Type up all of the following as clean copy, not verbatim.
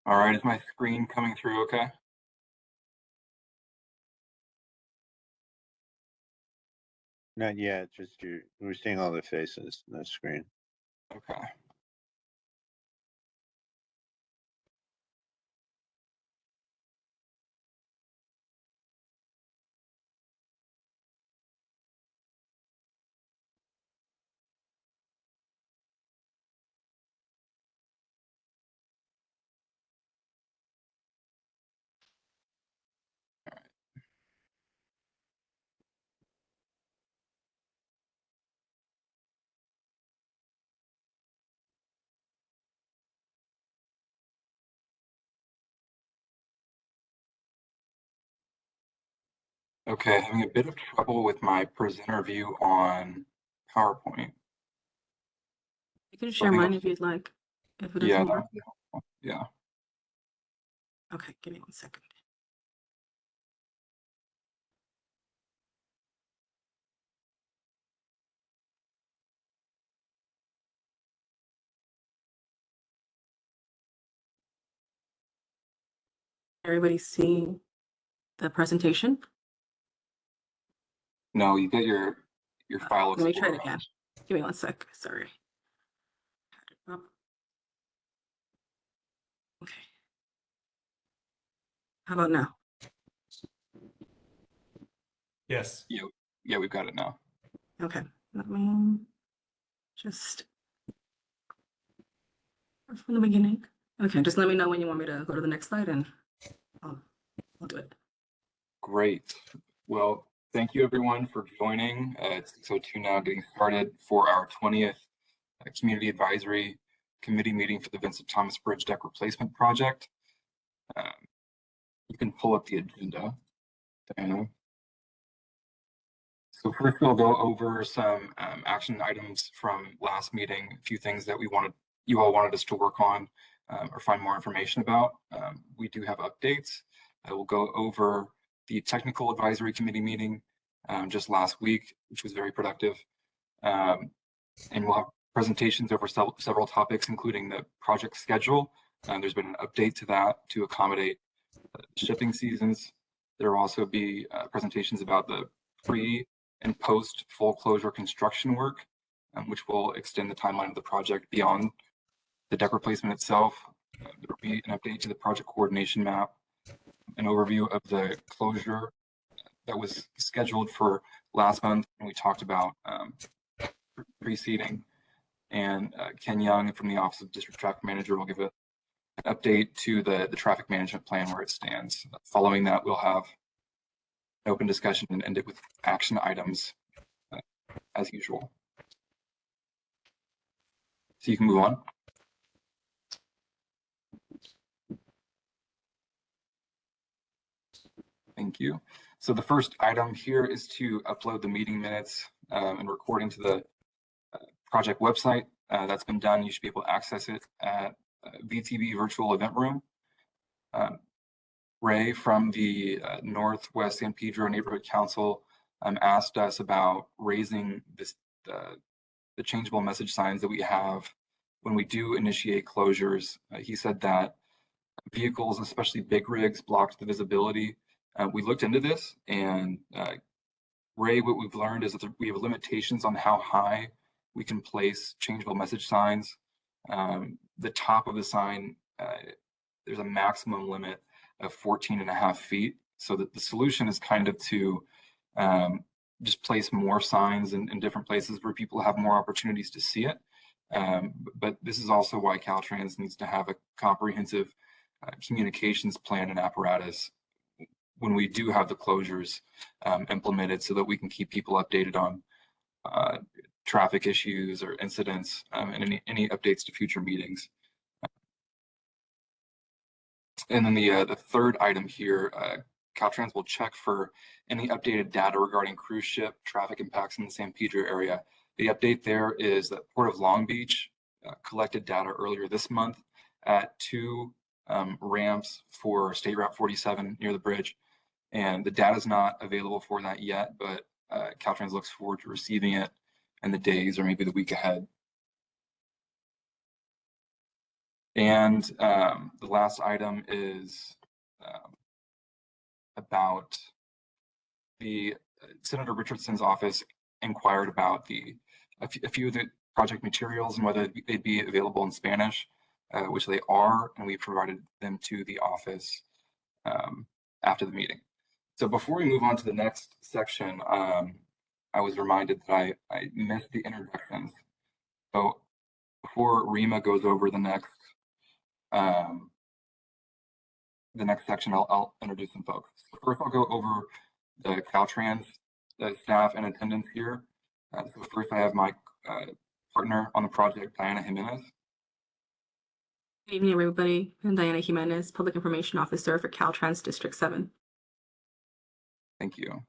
All right, is my screen coming through okay? Not yet, just we're seeing all the faces on the screen. Okay. Okay, having a bit of trouble with my presenter view on PowerPoint. You can So I share think mine if you'd like, if it yeah, doesn't work. yeah. Okay, give me 1 second. Everybody see the presentation? No, you get your file. Let me try it again. Give me 1 sec. Sorry. Okay. How about now? Yes. Yeah, we've got it now. Okay. Let me just from the beginning. Okay, just let me know when you want me to go to the next slide and I'll do it. Great. Well, thank you everyone for joining. It's 6:02 now, getting started for our 20th Community Advisory Committee meeting for the Vincent Thomas Bridge Deck Replacement Project. You can pull up the agenda, Diana. So first we'll go over some action items from last meeting, a few things that you all wanted us to work on or find more information about. We do have updates. I will go over the Technical Advisory Committee meeting just last week, which was very productive. And we'll have presentations over several topics, including the project schedule. There's been an update to that to accommodate shipping seasons. There will also be presentations about the pre and post full closure construction work, which will extend the timeline of the project beyond the deck replacement itself. There will be an update to the project coordination map, an overview of the closure that was scheduled for last month, and we talked about preceding. And Ken Young from the Office of District Traffic Manager will give an update to the traffic management plan where it stands. Following that, we'll have an open discussion and end it with action items as usual. So you can move on. Thank you. So the first item here is to upload the meeting minutes and recording to the project website. That's been done. You should be able to access it at VTB Virtual Event Room. Ray from the Northwest San Pedro Neighborhood Council asked us about raising the changeable message signs that we have when we do initiate closures. He said that vehicles, especially big rigs, blocked the visibility. We looked into this, and Ray, what we've learned is that we have limitations on how high we can place changeable message signs. The top of the sign, there's a maximum limit of 14.5 feet. So that the solution is kind of to just place more signs in different places where people have more opportunities to see it. But this is also why Caltrans needs to have a comprehensive communications plan and apparatus when we do have the closures implemented, so that we can keep people updated on traffic issues or incidents and any updates to future meetings. And then the third item here, Caltrans will check for any updated data regarding cruise ship traffic impacts in the San Pedro area. The update there is that Port of Long Beach collected data earlier this month at 2 ramps for State Route 47 near the bridge. And the data is not available for that yet, but Caltrans looks forward to receiving it in the days or maybe the week ahead. And the last item is about the Senator Richardson's office inquired about a few of the project materials and whether they'd be available in Spanish, which they are, and we provided them to the office after the meeting. So before we move on to the next section, I was reminded that I missed the introductions. So before Rima goes over the next section, I'll introduce some folks. So first, I'll go over the Caltrans staff and attendance here. So first, I have my partner on the project, Diana Jimenez. Good evening, everybody. I'm Diana Jimenez, Public Information Officer for Caltrans District 7. Thank you.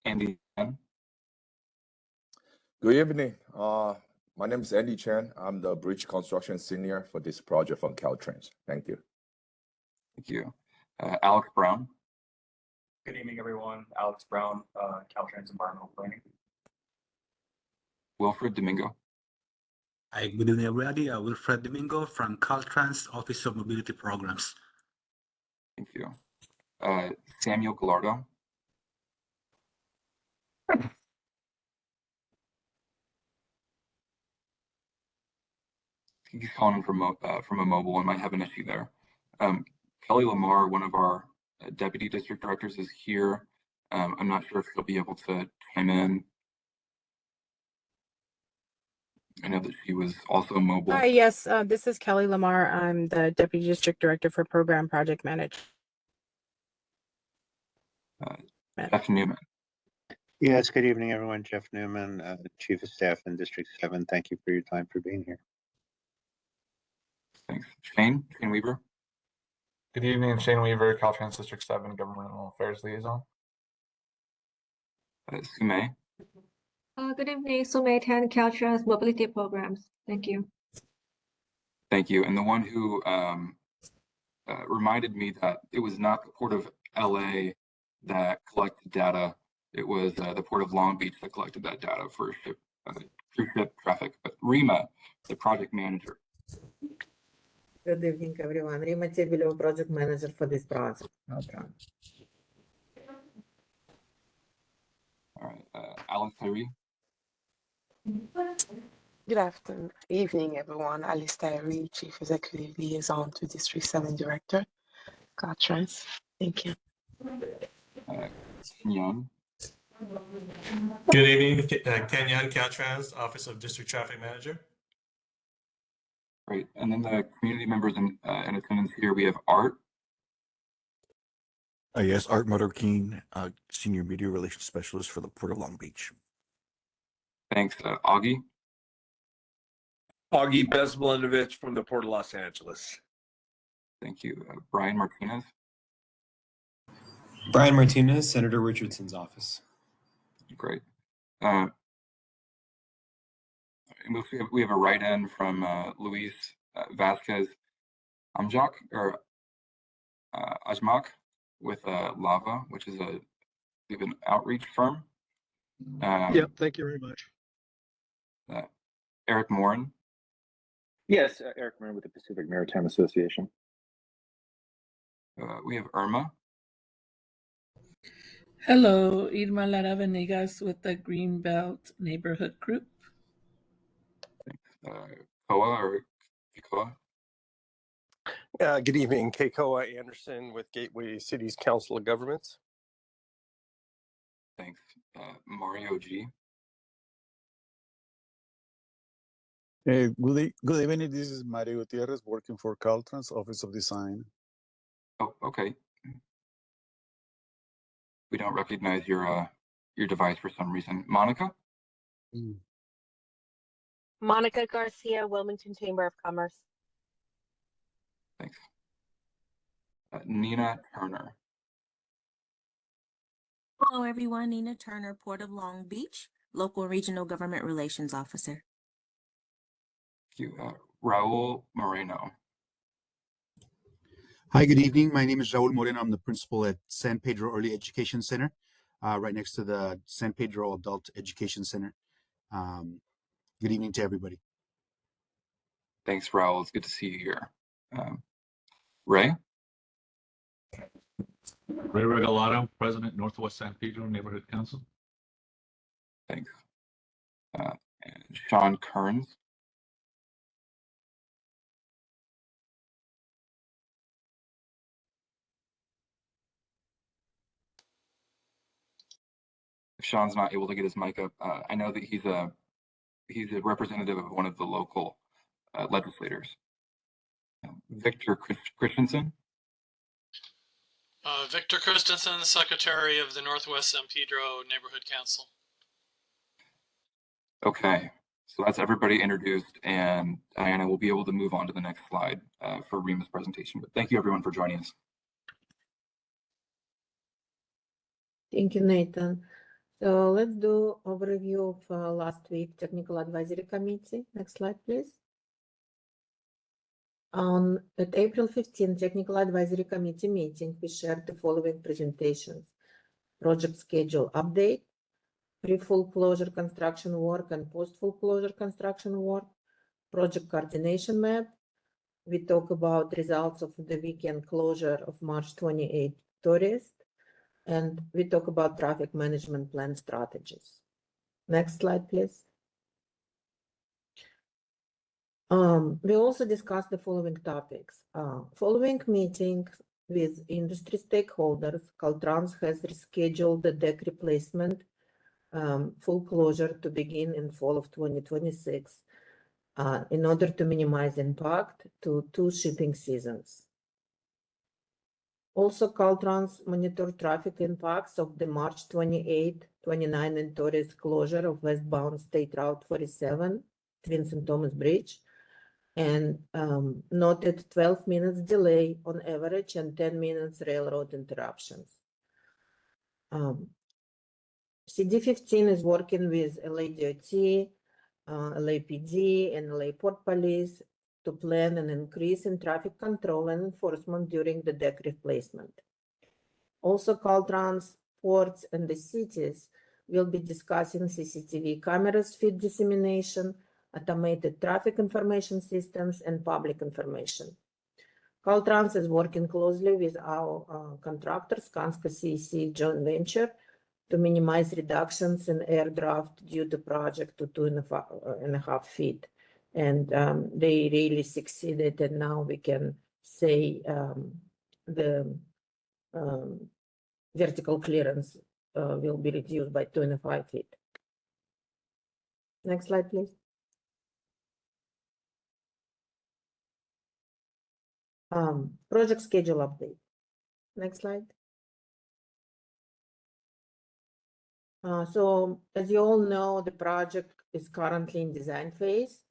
Andy. Good evening. My name is Andy Chen. I'm the bridge construction senior for this project from Caltrans. Thank you. Thank you. Alex Brown. Good evening, everyone. Alex Brown, Caltrans Environmental Planning. Wilfred Domingo. Hi, good evening, everybody. Wilfred Domingo from Caltrans Office of Mobility Programs. Thank you. Samuel Gallardo. He's calling from a mobile and might have an issue there. Kelly Lamar, one of our deputy district directors, is here. I'm not sure if he'll be able to chime in. I know that she was also mobile. Hi, yes, this is Kelly Lamar. I'm the Deputy District Director for Program Project Management. Jeff Newman. Yes, good evening, everyone. Jeff Newman, Chief of Staff in District 7. Thank you for your time for being here. Thanks. Shane Weaver. Good evening, Shane Weaver, Caltrans District 7 Governmental Affairs Liaison. Sumay. Good evening, Sumay Tan, Caltrans Mobility Programs. Thank you. Thank you. And the one who reminded me that it was not the Port of LA that collected data. It was the Port of Long Beach that collected that data for cruise ship traffic. But Rima, the project manager. Good evening, everyone. Rima Chebilo, project manager for this project. Okay. All right, Alice Tyree. Good evening, everyone. Alice Tyree, Chief Executive Liaison to District 7 Director, Caltrans. Thank you. Kenyon. Good evening, Kenyon, Caltrans, Office of District Traffic Manager. Great. And then the community members in attendance here, we have Art. Yes, Art Motorkeen, Senior Media Relations Specialist for the Port of Long Beach. Thanks, Augie. Augie Bezmelinovich from the Port of Los Angeles. Thank you. Brian Martinez. Brian Martinez, Senator Richardson's office. Great. We have a write-in from Luis Vasquez Amjak or Ajmak with Lava, which is we have an outreach firm. Yep, thank you very much. Eric Morin. Yes, Eric Morin with the Pacific Maritime Association. We have Irma. Hello, Irma Lara Venegas with the Greenbelt Neighborhood Group. Koa or Koa. Good evening, Keikoa Anderson with Gateway Cities Council of Governments. Thanks. Mario G. Hey, good evening. This is Mario Gutierrez working for Caltrans Office of Design. Oh, okay. We don't recognize your device for some reason. Monica? Monica Garcia, Wilmington Chamber of Commerce. Thanks. Nina Turner. Hello, everyone. Nina Turner, Port of Long Beach, Local and Regional Government Relations Officer. Thank you. Raul Moreno. Hi, good evening. My name is Raul Moreno. I'm the principal at San Pedro Early Education Center, right next to the San Pedro Adult Education Center. Good evening to everybody. Thanks, Raul. It's good to see you here. Ray? Ray Regalado, President, Northwest San Pedro Neighborhood Council. Thanks. And Sean Kearns. If Sean's not able to get his mic up, I know that he's a representative of one of the local legislators. Victor Christensen. Victor Christensen, Secretary of the Northwest San Pedro Neighborhood Council. Okay, so that's everybody introduced, and Diana will be able to move on to the next slide for Rima's presentation. But thank you everyone for joining us. Thank you, Nathan. So let's do overview of last week Technical Advisory Committee. Next slide, please. At April 15 Technical Advisory Committee meeting, we shared the following presentations: project schedule update, pre-full closure construction work and post-full closure construction work, project coordination map. We talk about results of the weekend closure of March 28 tourist, and we talk about traffic management plan strategies. Next slide, please. We also discussed the following topics. Following meetings with industry stakeholders, Caltrans has rescheduled the deck replacement full closure to begin in fall of 2026 in order to minimize impact to 2 shipping seasons. Also, Caltrans monitor traffic impacts of the March 28, 29 and Torres closure of westbound State Route 47, Vincent Thomas Bridge, and noted 12 minutes delay on average and 10 minutes railroad interruptions. CD15 is working with LA DOT, LAPD, and LA Port Police to plan an increase in traffic control and enforcement during the deck replacement. Also, Caltrans, ports, and the cities will be discussing CCTV cameras feed dissemination, automated traffic information systems, and public information. Caltrans is working closely with our contractor, Skanska CEC joint venture, to minimize reductions in air draft due to project to 2.5 feet. And they really succeeded, and now we can say the vertical clearance will be reduced by 2.5 feet. Next slide, please. Project schedule update. Next slide. So as you all know, the project is currently in design phase,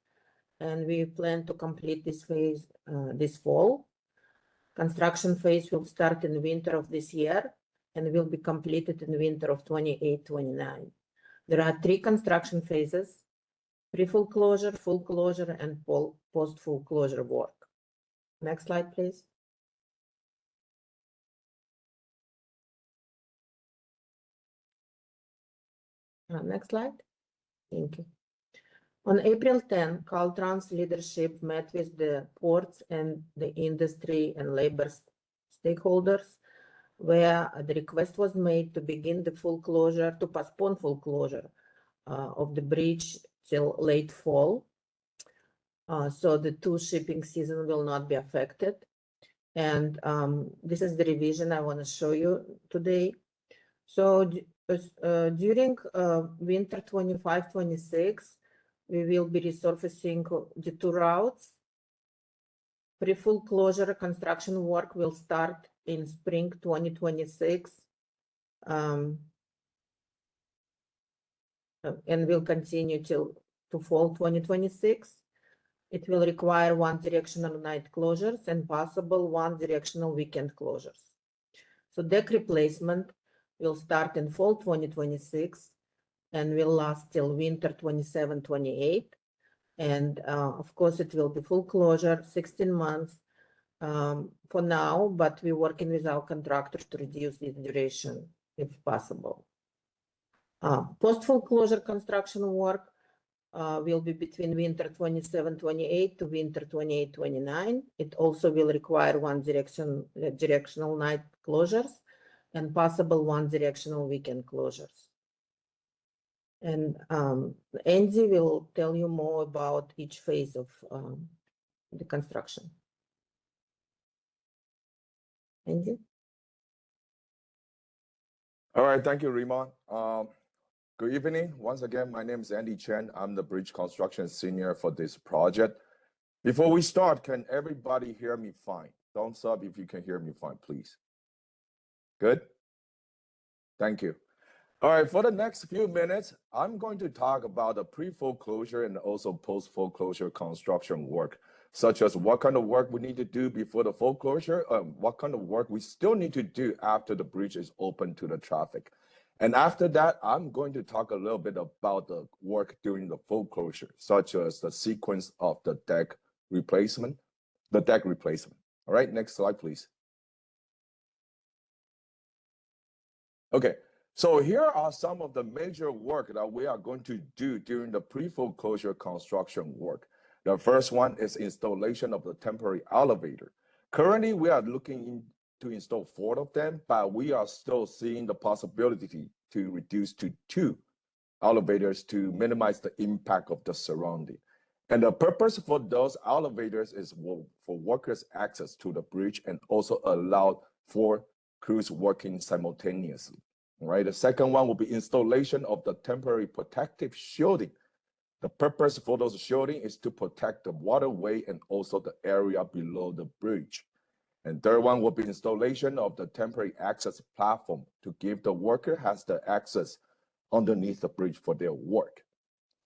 and we plan to complete this phase this fall. Construction phase will start in the winter of this year and will be completed in the winter of 28-29. There are 3 construction phases: pre-full closure, full closure, and post-full closure work. Next slide, please. Next slide. Thank you. On April 10, Caltrans leadership met with the ports and the industry and labor stakeholders, where the request was made to begin the full closure, to postpone full closure of the bridge till late fall. So the 2 shipping season will not be affected. And this is the revision I want to show you today. So during winter 25-26, we will be resurfacing detour routes. Pre-full closure construction work will start in spring 2026 and will continue to fall 2026. It will require 1-directional night closures and possible 1-directional weekend closures. So deck replacement will start in fall 2026 and will last till winter 27-28. And of course, it will be full closure, 16 months for now, but we're working with our contractors to reduce this duration if possible. Post-full closure construction work will be between winter 27-28 to winter 28-29. It also will require directional night closures and possible one directional weekend closures. And Andy will tell you more about each phase of the construction. Andy? All right, thank you, Rima. Good evening. Once again, my name is Andy Chen. I'm the bridge construction senior for this project. Before we start, can everybody hear me fine? Thumbs up if you can hear me fine, please. Good? Thank you. All right, for the next few minutes, I'm going to talk about the pre-foreclosure and also post-foreclosure construction work, such as what kind of work we need to do before the foreclosure, what kind of work we still need to do after the bridge is open to the traffic. And after that, I'm going to talk a little bit about the work during the foreclosure, such as the sequence of the deck replacement. All right, next slide, please. Okay. So here are some of the major work that we are going to do during the pre-foreclosure construction work. The first one is installation of the temporary elevator. Currently, we are looking to install 4 of them, but we are still seeing the possibility to reduce to 2 elevators to minimize the impact of the surrounding. And the purpose for those elevators is for workers' access to the bridge and also allow for crews working simultaneously. Right. The second one will be installation of the temporary protective shielding. The purpose for those shielding is to protect the waterway and also the area below the bridge. And third one will be installation of the temporary access platform to give the worker has the access underneath the bridge for their work.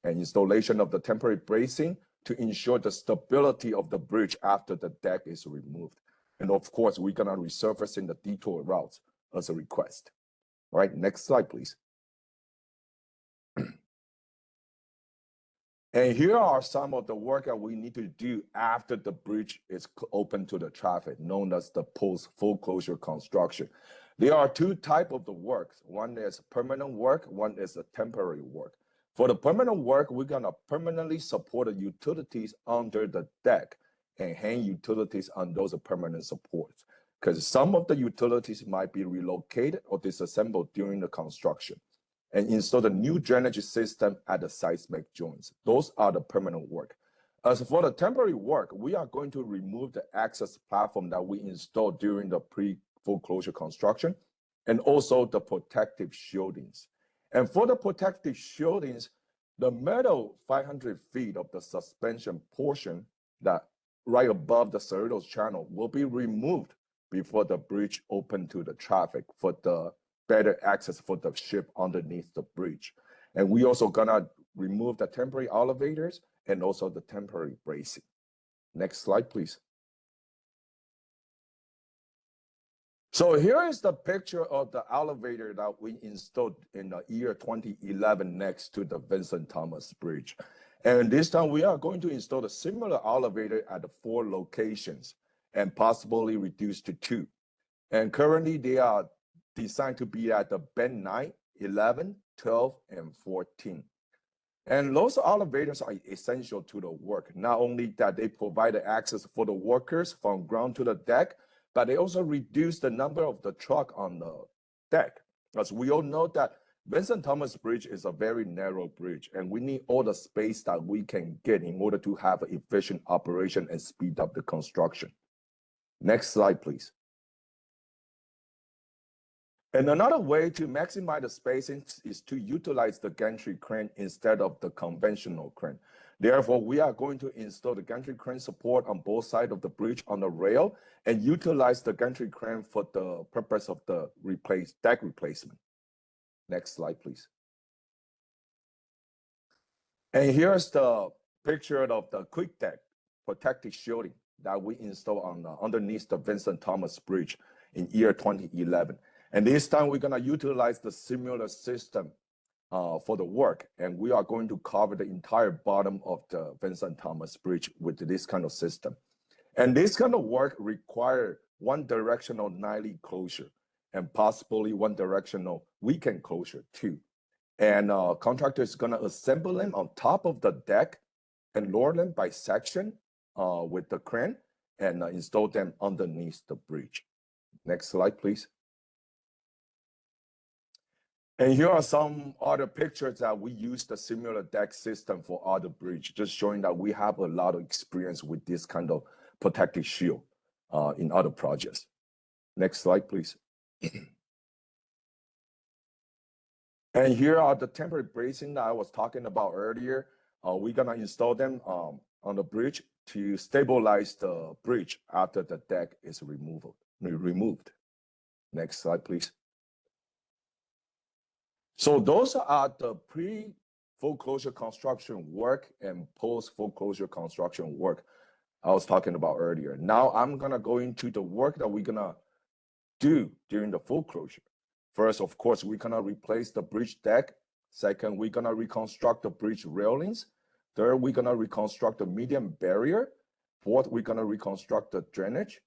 And installation of the temporary bracing to ensure the stability of the bridge after the deck is removed. And of course, we're gonna resurfacing the detour routes as a request. All right, next slide, please. And here are some of the work that we need to do after the bridge is open to the traffic, known as the post-foreclosure construction. There are 2 types of the work. One is permanent work, one is a temporary work. For the permanent work, we're gonna permanently support the utilities under the deck and hang utilities on those permanent supports, because some of the utilities might be relocated or disassembled during the construction, and install the new drainage system at the seismic joints. Those are the permanent work. As for the temporary work, we are going to remove the access platform that we installed during the pre-foreclosure construction, and also the protective shieldings. And for the protective shieldings, the metal 500 feet of the suspension portion that right above the Cerritos channel will be removed before the bridge open to the traffic for the better access for the ship underneath the bridge. And we also gonna remove the temporary elevators and also the temporary bracing. Next slide, please. So here is the picture of the elevator that we installed in the year 2011 next to the Vincent Thomas Bridge. And this time we are going to install a similar elevator at the 4 locations and possibly reduce to 2. And currently they are designed to be at the bend 9, 11, 12, and 14. And those elevators are essential to the work. Not only that they provide the access for the workers from ground to the deck, but they also reduce the number of the truck on the deck. As we all know that Vincent Thomas Bridge is a very narrow bridge, and we need all the space that we can get in order to have an efficient operation and speed up the construction. Next slide, please. And another way to maximize the spacing is to utilize the gantry crane instead of the conventional crane. Therefore, we are going to install the gantry crane support on both sides of the bridge on the rail and utilize the gantry crane for the purpose of the deck replacement. Next slide, please. And here's the picture of the quick deck protective shielding that we installed on underneath the Vincent Thomas Bridge in year 2011. And this time we're gonna utilize the similar system for the work, and we are going to cover the entire bottom of the Vincent Thomas Bridge with this kind of system. And this kind of work require one directional nightly closure and possibly one directional weekend closure too. And contractor is gonna assemble them on top of the deck and lower them by section with the crane and install them underneath the bridge. Next slide, please. And here are some other pictures that we use the similar deck system for other bridge, just showing that we have a lot of experience with this kind of protective shield in other projects. Next slide, please. And here are the temporary bracing that I was talking about earlier. We're gonna install them on the bridge to stabilize the bridge after the deck is removed. Next slide, please. So those are the pre-foreclosure construction work and post-foreclosure construction work I was talking about earlier. Now I'm gonna go into the work that we're gonna do during the foreclosure. First, of course, we're gonna replace the bridge deck. Second, we're gonna reconstruct the bridge railings. Third, we're gonna reconstruct the median barrier. Fourth, we're gonna reconstruct the drainage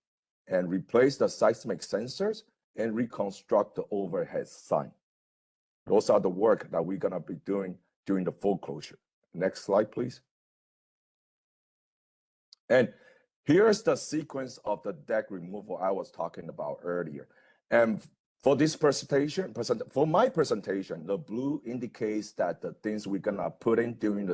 and replace the seismic sensors and reconstruct the overhead sign. Those are the work that we're gonna be doing during the foreclosure. Next slide, please. And here's the sequence of the deck removal I was talking about earlier. And for this presentation, for my presentation, the blue indicates that the things we're gonna put in during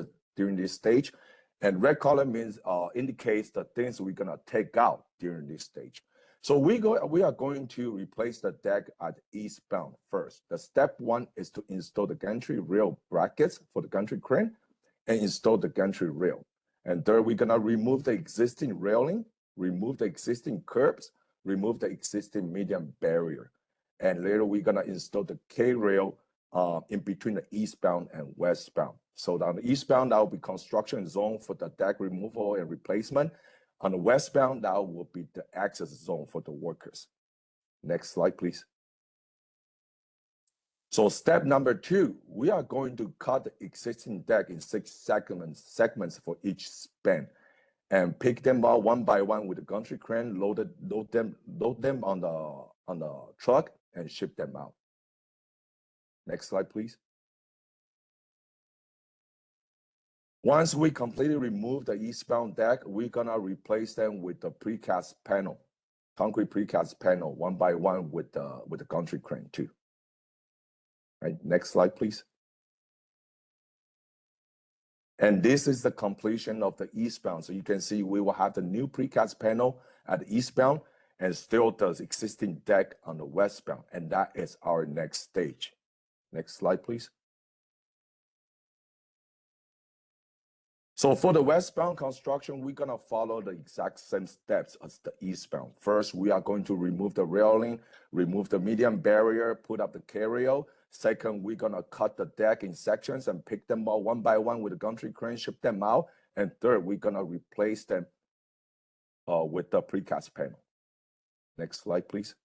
this stage, and red color means indicates the things we're gonna take out during this stage. So we are going to replace the deck at eastbound first. The step one is to install the gantry rail brackets for the gantry crane and install the gantry rail. And third, we're gonna remove the existing railing, remove the existing curbs, remove the existing median barrier. And later we're gonna install the K-rail in between the eastbound and westbound. So on the eastbound, that will be construction zone for the deck removal and replacement. On the westbound, that will be the access zone for the workers. Next slide, please. So step number 2, we are going to cut the existing deck in 6 segments for each span and pick them out one by one with the gantry crane, load them on the truck and ship them out. Next slide, please. Once we completely remove the eastbound deck, we're gonna replace them with the precast panel, concrete precast panel, one by one with the gantry crane too. Right, next slide, please. And this is the completion of the eastbound. So you can see we will have the new precast panel at the eastbound and still the existing deck on the westbound. And that is our next stage. Next slide, please. So for the westbound construction, we're gonna follow the exact same steps as the eastbound. First, we are going to remove the railing, remove the median barrier, put up the K-rail. Second, we're gonna cut the deck in sections and pick them out one by one with the gantry crane, ship them out. And third, we're gonna replace them with the precast panel. Next slide, please.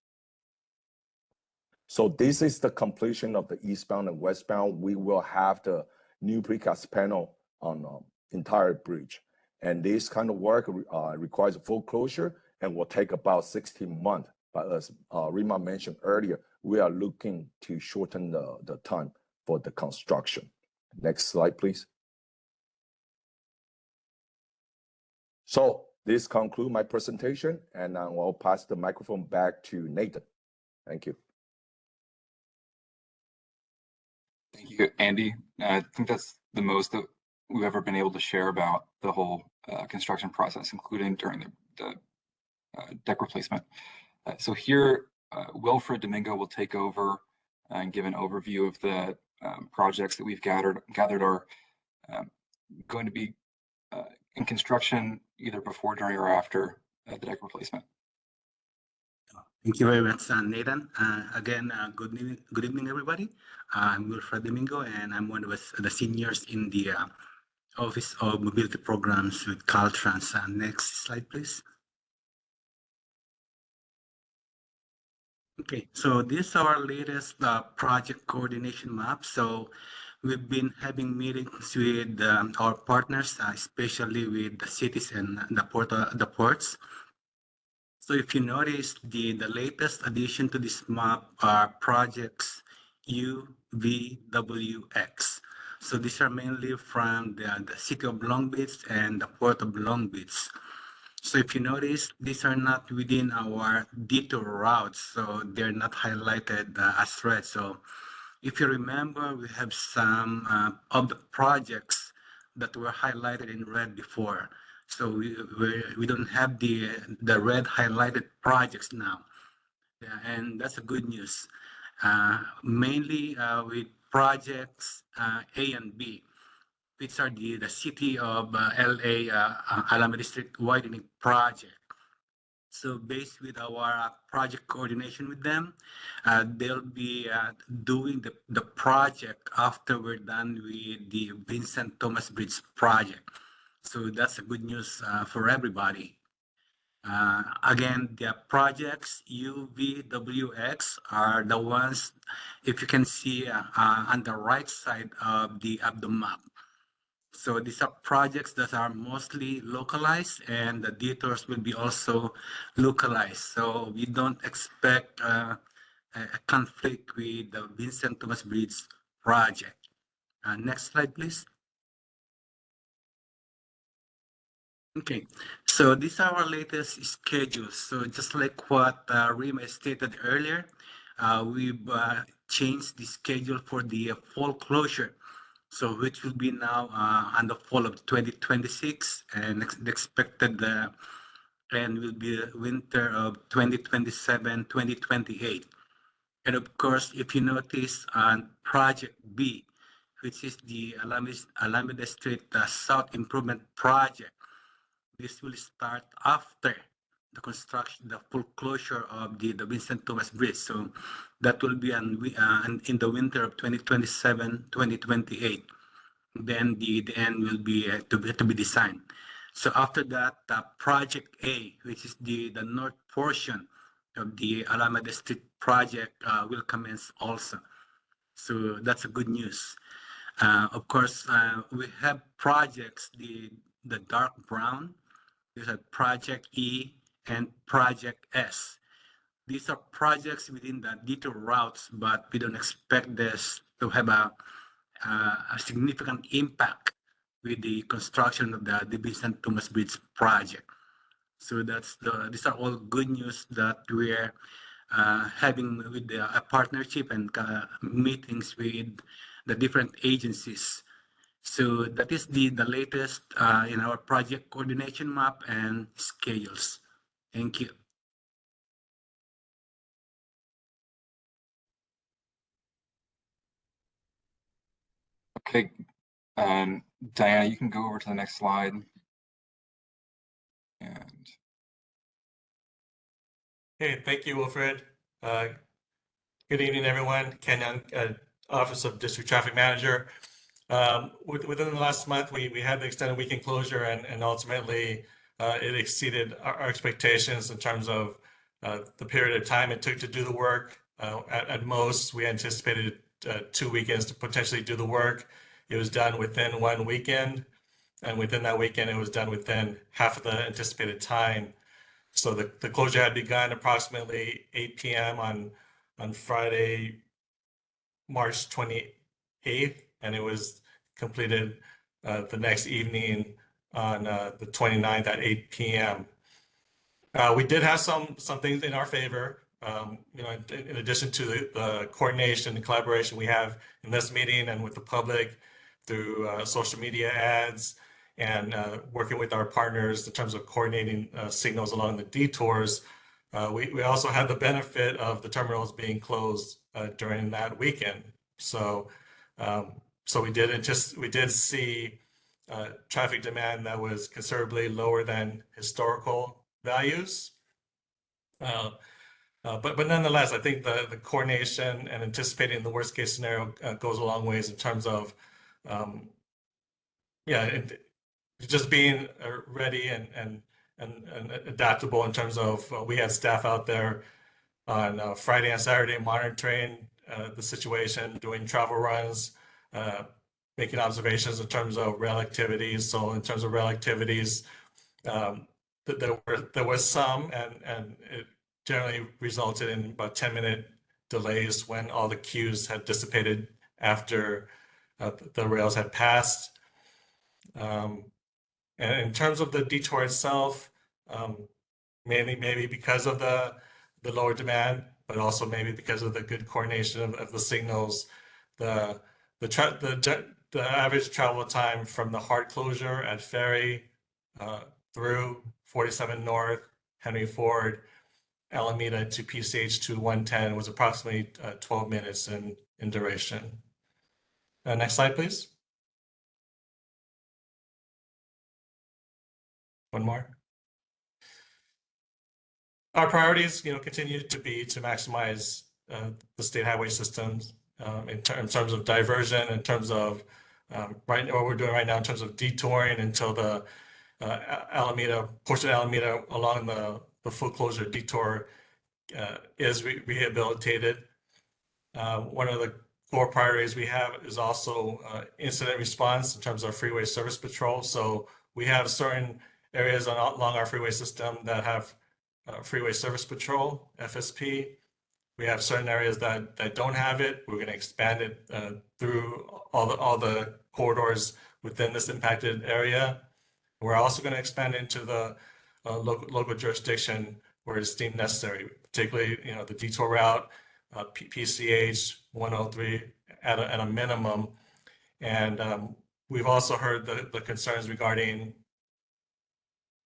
So this is the completion of the eastbound and westbound. We will have the new precast panel on entire bridge. And this kind of work requires a full closure and will take about 16 months. But as Rima mentioned earlier, we are looking to shorten the time for the construction. Next slide, please. So this concludes my presentation, and I will pass the microphone back to Nathan. Thank you. Thank you, Andy. I think that's the most that we've ever been able to share about the whole construction process, including during the deck replacement. So here, Wilfred Domingo will take over and give an overview of the projects that we've gathered are going to be in construction either before, during, or after the deck replacement. Thank you very much, Nathan. Again, good evening, everybody. I'm Wilfred Domingo, and I'm one of the seniors in the Office of Mobility Programs with Caltrans. Next slide, please. Okay, so this is our latest project coordination map. So we've been having meetings with our partners, especially with the cities and the ports. So if you notice, the latest addition to this map are projects UVWX. So these are mainly from the city of Long Beach and the port of Long Beach. So if you notice, these are not within our detour routes, so they're not highlighted as red. So if you remember, we have some of the projects that were highlighted in red before. So we don't have the red highlighted projects now. Yeah, and that's a good news. Mainly with projects A and B, which are the city of LA Alameda District widening project. So based with our project coordination with them, they'll be doing the project after we're done with the Vincent Thomas Bridge project. So that's a good news for everybody. Again, the projects UVWX are the ones, if you can see on the right side of the map. So these are projects that are mostly localized, and the detours will be also localized. So we don't expect a conflict with the Vincent Thomas Bridge project. Next slide, please. Okay, so these are our latest schedules. So just like what Rima stated earlier, we've changed the schedule for the fall closure. So which will be now on the fall of 2026, and the expected end will be the winter of 2027-2028. And of course, if you notice on Project B, which is the Alameda Street South Improvement Project, this will start after the construction, the full closure of the Vincent Thomas Bridge. So that will be in the winter of 2027-2028. Then the end will be to be designed. So after that, Project A, which is the north portion of the Alameda Street project, will commence also. So that's a good news. Of course, we have projects, the dark brown. These are Project E and Project S. These are projects within the detour routes, but we don't expect this to have a significant impact with the construction of the Vincent Thomas Bridge project. So these are all good news that we're having with a partnership and meetings with the different agencies. So that is the latest in our project coordination map and schedules. Thank you. Okay, Diana, you can go over to the next slide. And Hey, thank you, Wilfred. Good evening, everyone. Ken Young, Office of District Traffic Manager. Within the last month, we had the extended weekend closure, and ultimately it exceeded our expectations in terms of the period of time it took to do the work. At most, we anticipated 2 weekends to potentially do the work. It was done within 1 weekend, and within that weekend, it was done within half of the anticipated time. So the closure had begun approximately 8 p.m. on Friday, March 28th, and it was completed the next evening on the 29th at 8 p.m. We did have some things in our favor. In addition to the coordination and collaboration we have in this meeting and with the public through social media ads and working with our partners in terms of coordinating signals along the detours, we also had the benefit of the terminals being closed during that weekend. So we did see traffic demand that was considerably lower than historical values. But nonetheless, I think the coordination and anticipating the worst case scenario goes a long ways in terms of just being ready and adaptable in terms of we had staff out there on Friday and Saturday monitoring the situation, doing travel runs, making observations in terms of rail activities. So in terms of rail activities, there was some, and it generally resulted in about 10-minute delays when all the queues had dissipated after the rails had passed. And in terms of the detour itself, mainly maybe because of the lower demand, but also maybe because of the good coordination of the signals, the average travel time from the hard closure at Ferry through 47 North, Henry Ford, Alameda to PCH to 110 was approximately 12 minutes in duration. Next slide, please. One more. Our priorities, continue to be to maximize the state highway systems in terms of diversion, in terms of what we're doing right now in terms of detouring until the Alameda portion of Alameda along the full closure detour is rehabilitated. One of the core priorities we have is also incident response in terms of freeway service patrol. So we have certain areas along our freeway system that have freeway service patrol, FSP. We have certain areas that don't have it. We're going to expand it through all the corridors within this impacted area. We're also going to expand into the local jurisdiction where it's deemed necessary, particularly the detour route, PCH 103 at a minimum. And we've also heard the concerns regarding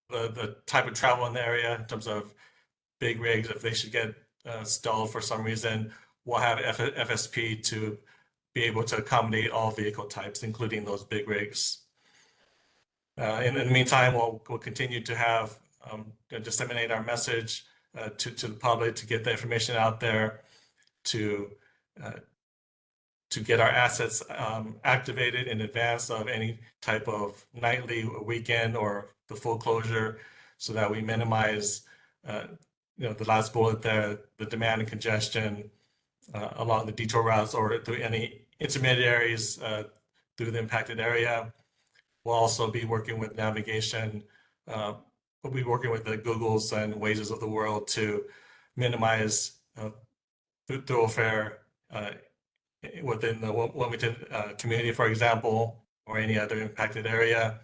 the type of travel in the area in terms of big rigs. If they should get stalled for some reason, we'll have FSP to be able to accommodate all vehicle types, including those big rigs. In the meantime, we'll continue to have disseminate our message to the public, to get the information out there, to get our assets activated in advance of any type of nightly, weekend, or the full closure, so that we minimize the last bullet there, the demand and congestion along the detour routes or through any intermediaries through the impacted area. We'll also be working with navigation. We'll be working with the Googles and Wazes of the world to minimize thoroughfare within the Wilmington community, for example, or any other impacted area.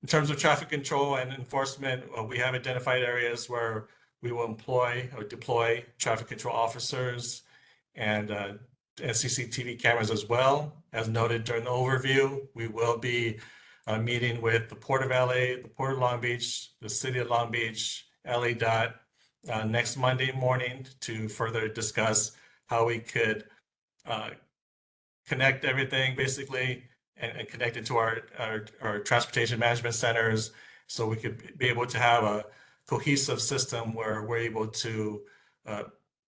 In terms of traffic control and enforcement, we have identified areas where we will employ or deploy traffic control officers and CCTV cameras as well. As noted during the overview, we will be meeting with the Port of LA, the Port of Long Beach, the City of Long Beach, LA next Monday morning to further discuss how we could connect everything basically and connect it to our transportation management centers, so we could be able to have a cohesive system where we're able to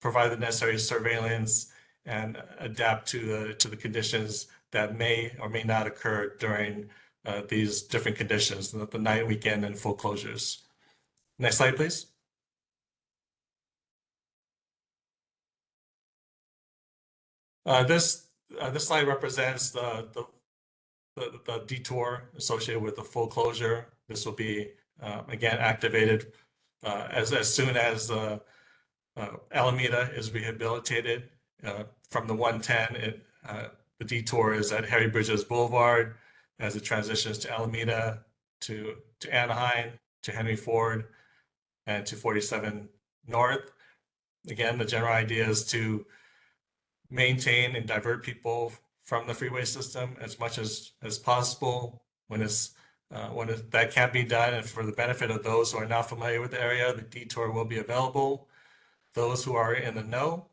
provide the necessary surveillance and adapt to the conditions that may or may not occur during these different conditions, the night, weekend, and full closures. Next slide, please. This slide represents the detour associated with the full closure. This will be again activated as soon as Alameda is rehabilitated. From the 110, the detour is at Harry Bridges Boulevard as it transitions to Alameda, to Anaheim, to Henry Ford, and to 47 North. Again, the general idea is to maintain and divert people from the freeway system as much as possible. When that can't be done, and for the benefit of those who are not familiar with the area, the detour will be available. Those who are in the know,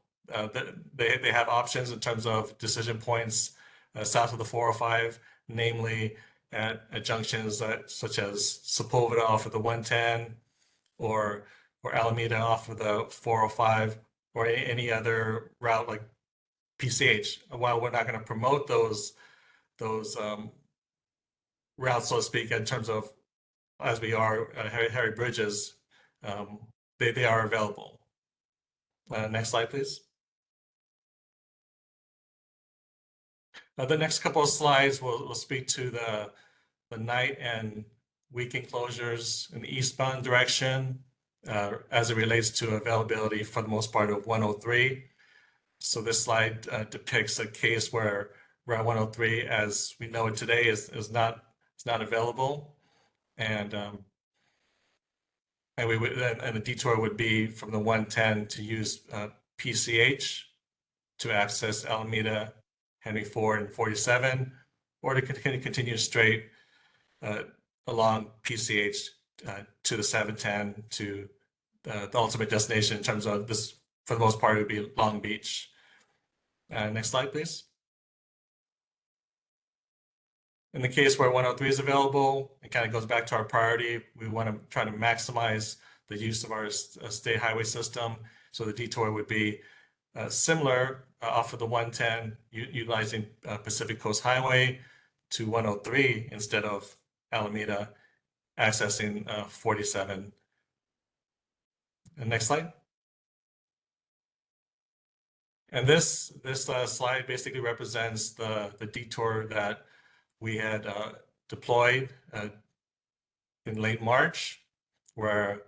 they have options in terms of decision points south of the 405, namely at junctions such as Sepulveda off of the 110, or Alameda off of the 405, or any other route like PCH. While we're not going to promote those routes, so to speak, in terms of as we are Harry Bridges, they are available. Next slide, please. The next couple of slides will speak to the night and weekend closures in the eastbound direction as it relates to availability for the most part of 103. So this slide depicts a case where Route 103, as we know it today, is not available, and we would and the detour would be from the 110 to use PCH to access Alameda, Henry Ford, and 47, or to continue straight along PCH to the 710 to the ultimate destination. In terms of this, for the most part, it would be Long Beach. Next slide, please. In the case where 103 is available, it kind of goes back to our priority. We want to try to maximize the use of our state highway system. So the detour would be similar off of the 110, utilizing Pacific Coast Highway to 103 instead of Alameda, accessing 47. And next slide. And this slide basically represents the detour that we had deployed in late March, where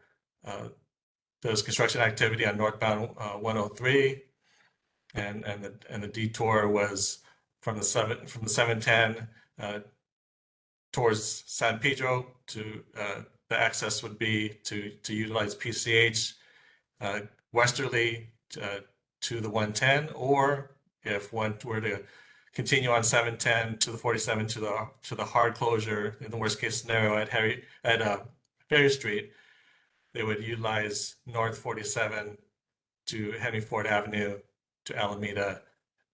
there's construction activity on northbound 103, and the detour was from the 710 towards San Pedro. To the access would be to utilize PCH westerly to the 110, or if one were to continue on 710 to the 47 to the hard closure in the worst case scenario at Ferry Street, they would utilize North 47 to Henry Ford Avenue to Alameda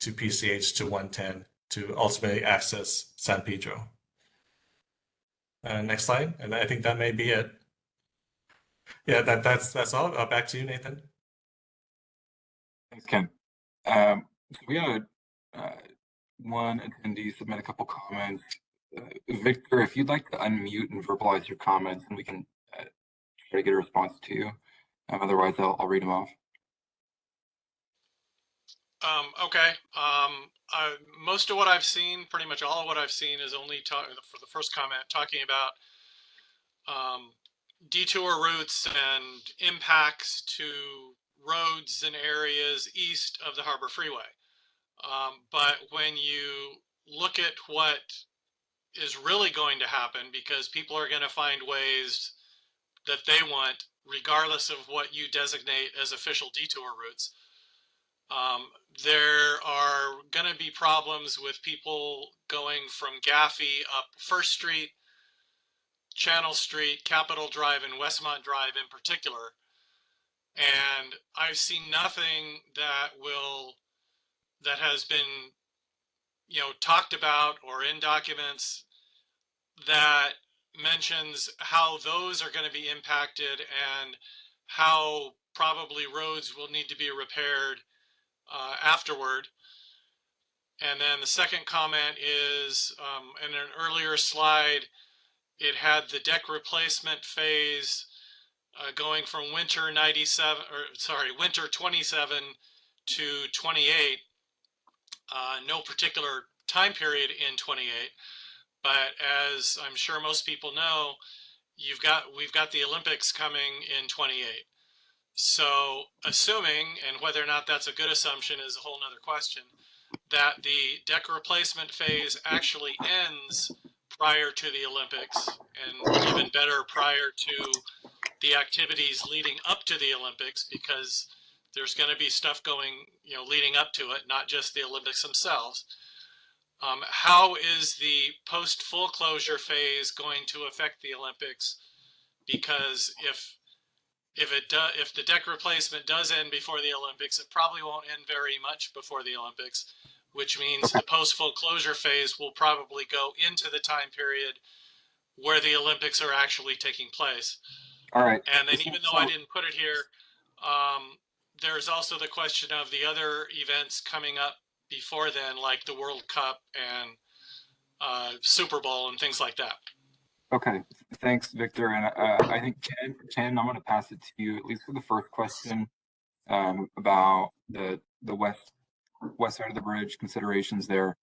to PCH to 110 to ultimately access San Pedro. Next slide, and I think that may be it. Yeah, that's all. Back to you, Nathan. Thanks, Ken. We had one attendee submit a couple comments. Victor, if you'd like to unmute and verbalize your comments, and we can try to get a response to you. Otherwise, I'll read them off. Okay. Most of what I've seen, pretty much all of what I've seen, is only for the first comment talking about detour routes and impacts to roads and areas east of the Harbor Freeway. But when you look at what is really going to happen, because people are going to find ways that they want, regardless of what you designate as official detour routes, there are going to be problems with people going from Gaffey up First Street, Channel Street, Capitol Drive, and Westmont Drive in particular. And I've seen nothing that has been, talked about or in documents that mentions how those are going to be impacted and how probably roads will need to be repaired afterward. And then the second comment is, in an earlier slide, it had the deck replacement phase going from winter 27 to 28. No particular time period in 28, but as I'm sure most people know, we've got the Olympics coming in 28. So assuming, and whether or not that's a good assumption is a whole nother question, that the deck replacement phase actually ends prior to the Olympics, and even better, prior to the activities leading up to the Olympics, because there's going to be stuff going, leading up to it, not just the Olympics themselves. How is the post full closure phase going to affect the Olympics? Because if the deck replacement does end before the Olympics, it probably won't end very much before the Olympics, which means the post full closure phase will probably go into the time period where the Olympics are actually taking place. All right. And then, even though I didn't put it here, there's also the question of the other events coming up before then, like the World Cup and Super Bowl and things like that. Okay, thanks, Victor. And I think Ken, I'm going to pass it to you, at least for the first question, about the west side of the bridge considerations there.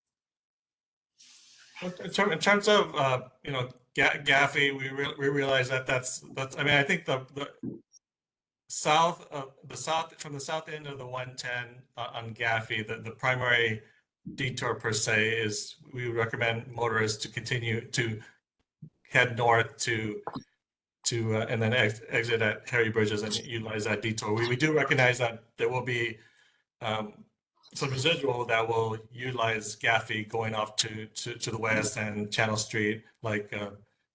In terms of Gaffey, we realize that's. I mean, I think from the south end of the 110 on Gaffey, the primary detour per se is we would recommend motorists to continue to head north to and then exit at Harry Bridges and utilize that detour. We do recognize that there will be some residual that will utilize Gaffey going off to the west and Channel Street, like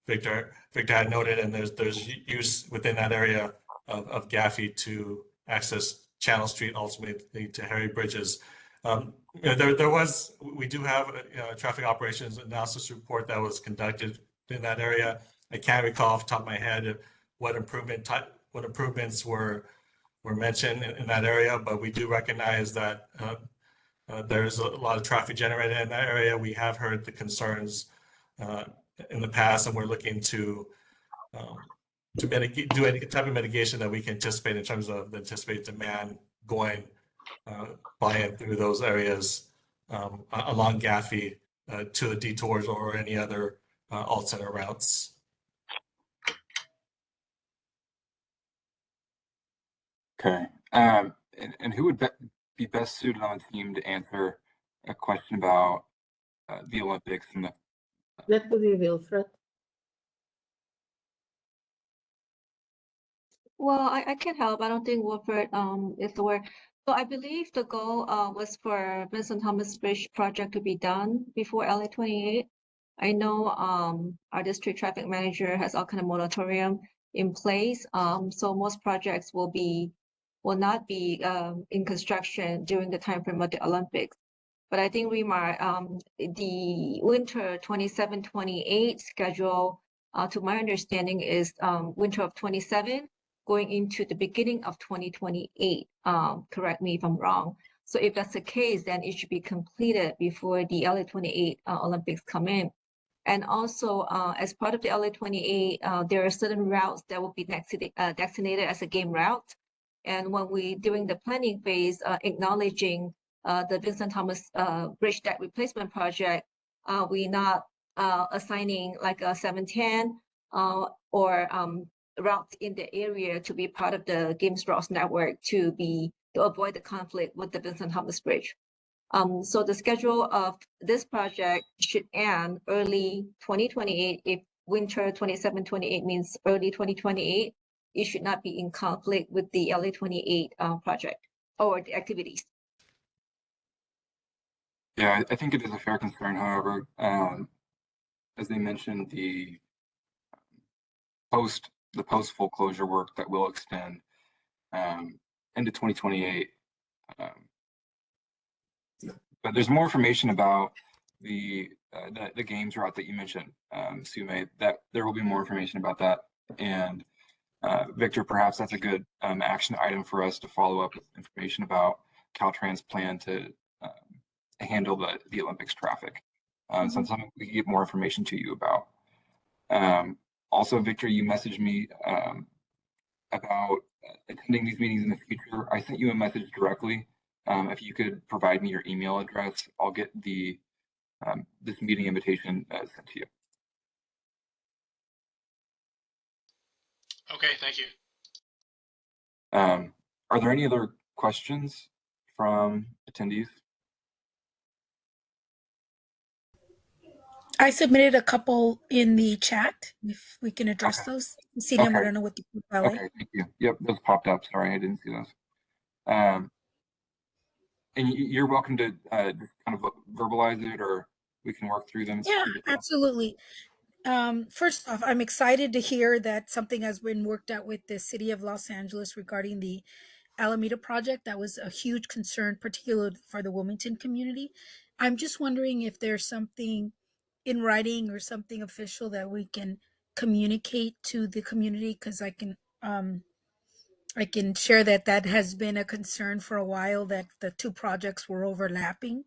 Victor had noted, and there's use within that area of Gaffey to access Channel Street, ultimately to Harry Bridges. We do have a traffic operations analysis report that was conducted in that area. I can't recall off the top of my head what improvements were mentioned in that area, but we do recognize that there's a lot of traffic generated in that area. We have heard the concerns in the past, and we're looking to do any type of mitigation that we can anticipate in terms of the anticipated demand going by and through those areas along Gaffey to the detours or any other alt center routes. Okay. And who would be best suited on the team to answer a question about the Olympics and the? That would be Wilfred. Well, I can help. I don't think Wilfred is aware. So I believe the goal was for Vincent Thomas Bridge project to be done before LA 28. I know our district traffic manager has all kind of moratorium in place. So most projects will not be in construction during the time frame of the Olympics. But I think the winter 27-28 schedule, to my understanding, is winter of 27 going into the beginning of 2028. Correct me if I'm wrong. So if that's the case, then it should be completed before the LA 28 Olympics come in. And also, as part of the LA 28, there are certain routes that will be designated as a game route. And when during the planning phase, acknowledging the Vincent Thomas Bridge Deck Replacement Project, we not assigning like a 710 or routes in the area to be part of the Games Routes network to avoid the conflict with the Vincent Thomas Bridge. So the schedule of this project should end early 2028. If winter 27-28 means early 2028, it should not be in conflict with the LA 28 project or the activities. Yeah, I think it is a fair concern. However, as they mentioned, the post full closure work that will extend into 2028. But there's more information about the games route that you mentioned, Sume, that there will be more information about that. And Victor, perhaps that's a good action item for us to follow up with information about Caltrans' plan to handle the Olympics traffic. Something we can get more information to you about. Also, Victor, you messaged me about attending these meetings in the future. I sent you a message directly. If you could provide me your email address, I'll get this meeting invitation sent to you. Okay, thank you. Are there any other questions from attendees? I submitted a couple in the chat. If we can address those. Celia Moreno with the Valley. Okay, thank you. Yep, those popped up. Sorry, I didn't see those. And you're welcome to just kind of verbalize it, or we can work through them. Yeah, absolutely. First off, I'm excited to hear that something has been worked out with the city of Los Angeles regarding the Alameda project. That was a huge concern, particularly for the Wilmington community. I'm just wondering if there's something in writing or something official that we can communicate to the community, because I can share that has been a concern for a while, that the two projects were overlapping.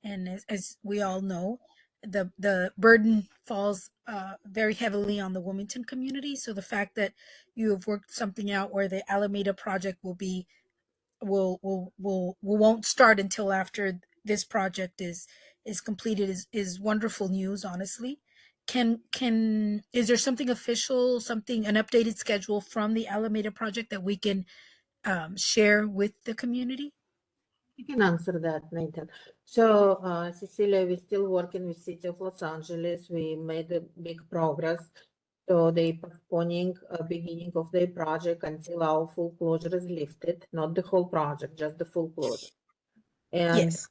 And as we all know, the burden falls very heavily on the Wilmington community. So the fact that you have worked something out where the Alameda project won't start until after this project is completed is wonderful news, honestly. is there something official, an updated schedule from the Alameda project that we can share with the community? You can answer that, Nathan. So, Cecilia, we're still working with City of Los Angeles. We made a big progress. So they postponing beginning of their project until our full closure is lifted, not the whole project, just the full closure. And yes.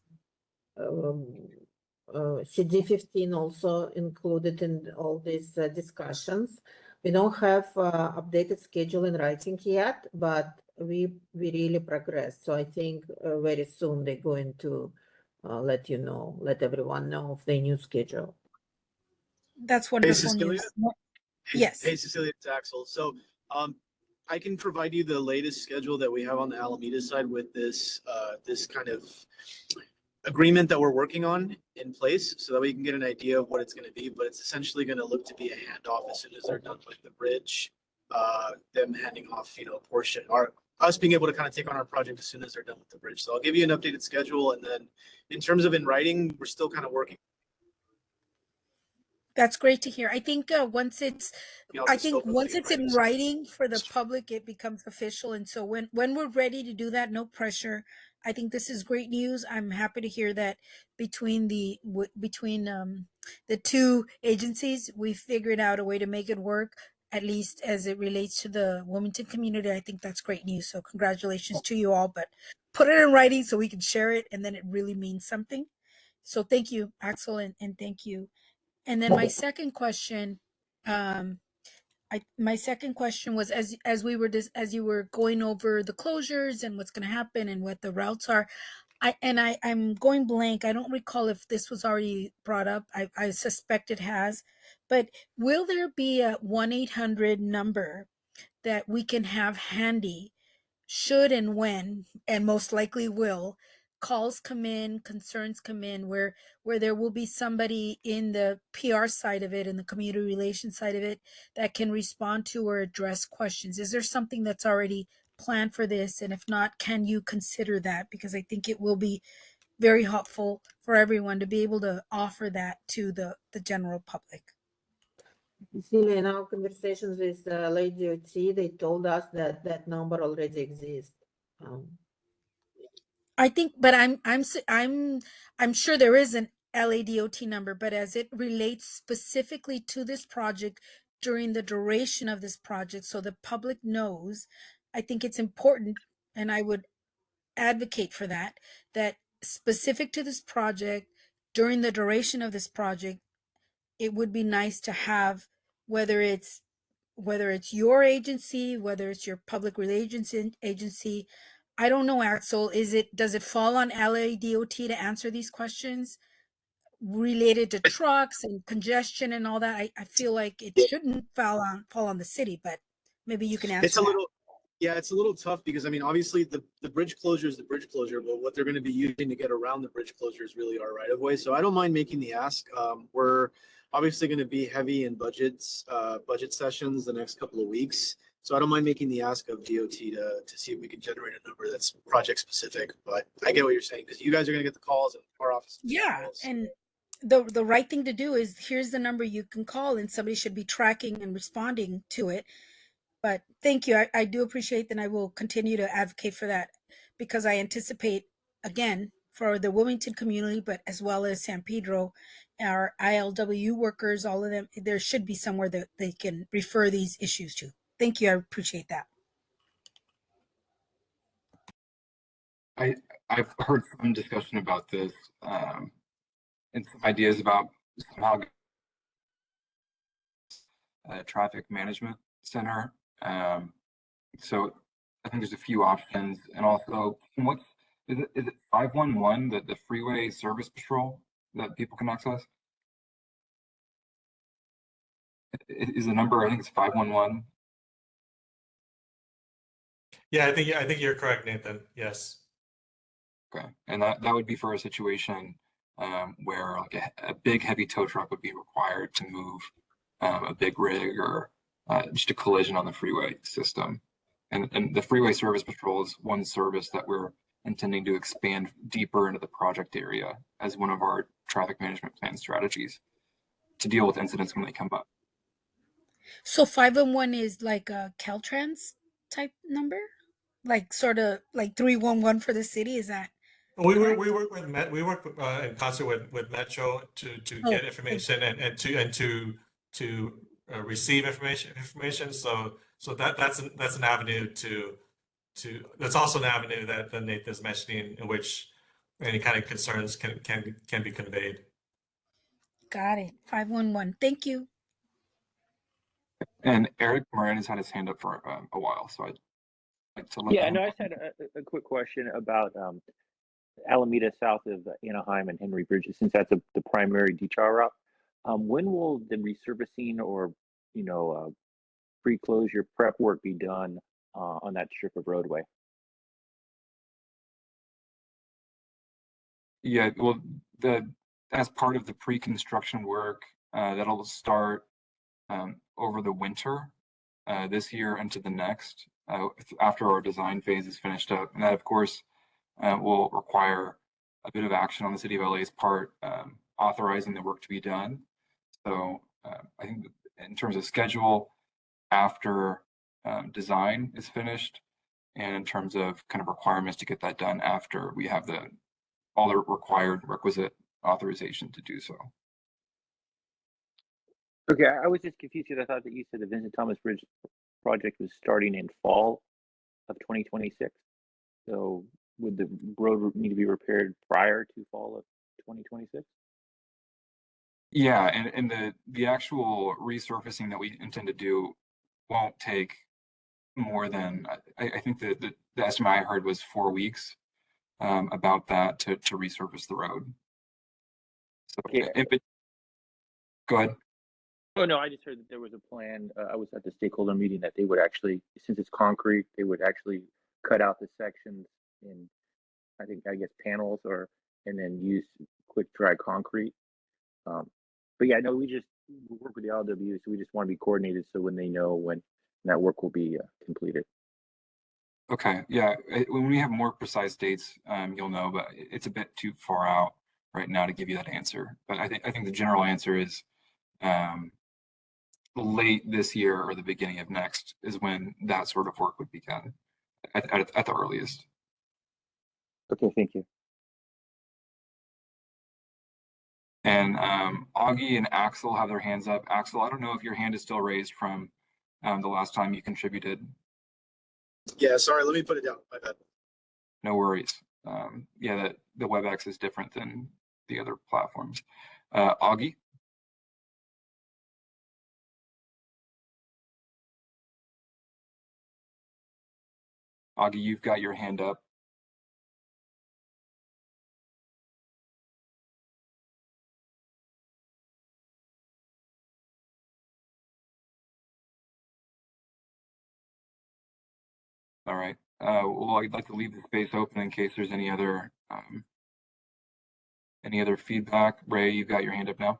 CD15 also included in all these discussions. We don't have updated schedule in writing yet, but we really progress. So I think very soon they're going to let everyone know of the new schedule. That's Hey, wonderful Cecilia. news. Yes. Hey, Cecilia, it's Axel. So I can provide you the latest schedule that we have on the Alameda side with this this kind of agreement that we're working on in place so that we can get an idea of what it's going to be. But it's essentially going to look to be a handoff as soon as they're done with the bridge, them handing off, a portion, or us being able to kind of take on our project as soon as they're done with the bridge. So I'll give you an updated schedule. And then in terms of in writing, we're still kind of working. That's great to hear. I think once it's in writing for the public, it becomes official. And so when we're ready to do that, no pressure. I think this is great news. I'm happy to hear that between the two agencies, we figured out a way to make it work, at least as it relates to the Wilmington community. I think that's great news. So congratulations to you all, but put it in writing so we can share it, and then it really means something. So thank you, Axel, and thank you. And then my second question, my second question was as you were going over the closures and what's going to happen and what the routes are, I'm going blank. I don't recall if this was already brought up. I suspect it has, but will there be a 1-800 number that we can have handy should and when, and most likely will, calls come in, concerns come in, where there will be somebody in the PR side of it and the community relations side of it that can respond to or address questions? Is there something that's already planned for this? And if not, can you consider that? Because I think it will be very helpful for everyone to be able to offer that to the general public. Cecilia, in our conversations with Lady OT, they told us that number already exists. I think, but I'm sure there is an LADOT number, but as it relates specifically to this project during the duration of this project, so the public knows, I think it's important, and I would advocate for that specific to this project during the duration of this project, it would be nice to have, whether it's your agency, whether it's your public relations agency. I don't know, Axel, does it fall on LADOT to answer these questions related to trucks and congestion and all that? I feel like it shouldn't fall on the city, but maybe you can answer It's a little tough because, I mean, obviously the bridge closure is the bridge closure, but what they're going to be using to get around the bridge closure is really our right of way. So I don't mind making the ask. We're obviously going to be heavy in budget sessions the next couple of weeks. So I don't mind making the ask of DOT to see if we can generate a number that's project specific. But I get what you're saying, because you guys are going to get the calls and our office. Yeah. And the right thing to do is, here's the number you can call, and somebody should be tracking and responding to it. But thank you. I do appreciate that. I will continue to advocate for that, because I anticipate, again, for the Wilmington community, but as well as San Pedro, our ILW workers, all of them, there should be somewhere that they can refer these issues to. Thank you. I appreciate that. I've heard some discussion about this and some ideas about somehow traffic management center. So I think there's a few options, and also is it 511, the freeway service patrol that people can access? Is the number, I think it's 511. Yeah, I think you're correct, Nathan. Yes. Okay, and that would be for a situation where like a big heavy tow truck would be required to move a big rig or just a collision on the freeway system. And the freeway service patrol is one service that we're intending to expand deeper into the project area as one of our traffic management plan strategies. deal with incidents when they come up. So 511 is like a Caltrans type number, like sort of like 311 for the city. Is that? We work with we work in concert with Metro to Oh, get information and to receive information. So that's an avenue to that's also an avenue that Nathan is mentioning in which any kind of concerns can be conveyed. got it. 511. Thank you. And Eric Moran has had his hand up for a while, so I'd like to let Yeah, him. no, I just had a quick question about Alameda south of Anaheim and Henry Bridge, since that's the primary detour route. When will the resurfacing or pre-closure prep work be done on that strip of roadway? Yeah, well, as part of the pre-construction work that'll start over the winter this year into the next after our design phase is finished up, and that of course will require a bit of action on the City of LA's part, authorizing the work to be done. So I think in terms of schedule, after design is finished, and in terms of kind of requirements to get that done after we have all the required requisite authorization to do so. Okay, I was just confused because I thought that you said the Vincent Thomas Bridge project was starting in fall of 2026. So would the road need to be repaired prior to fall of 2026? Yeah, and the actual resurfacing that we intend to do won't take more than, I think the estimate I heard was 4 weeks about that to resurface the road. So Okay. Go ahead. Oh, no, I just heard that there was a plan. I was at the stakeholder meeting that they would actually, since it's concrete, they would actually cut out the sections in, I guess, panels and then use quick dry concrete. But yeah, no, we work with the LW, so we just want to be coordinated so when they know when that work will be completed. Okay, yeah, when we have more precise dates, you'll know, but it's a bit too far out right now to give you that answer. But I think the general answer is late this year or the beginning of next is when that sort of work would begin at the earliest. Okay, thank you. And Augie and Axel have their hands up. Axel, I don't know if your hand is still raised from the last time you contributed. Yeah, sorry, let me put it down. My bad. No worries. Yeah, the WebEx is different than the other platforms. Augie? Augie, you've got your hand up. All right. Well, I'd like to leave the space open in case there's any other feedback. Ray, you've got your hand up now.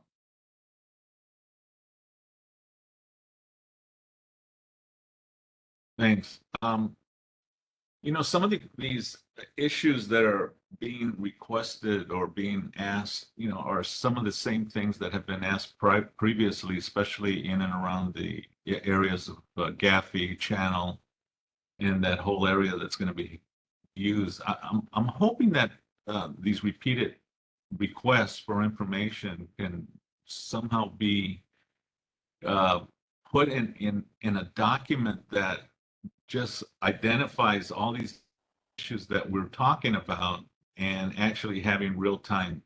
Thanks. Some of these issues that are being requested or being asked, are some of the same things that have been asked previously, especially in and around the areas of Gaffey Channel and that whole area that's going to be used. I'm hoping that these repeated requests for information can somehow be put in a document that just identifies all these issues that we're talking about and actually having real-time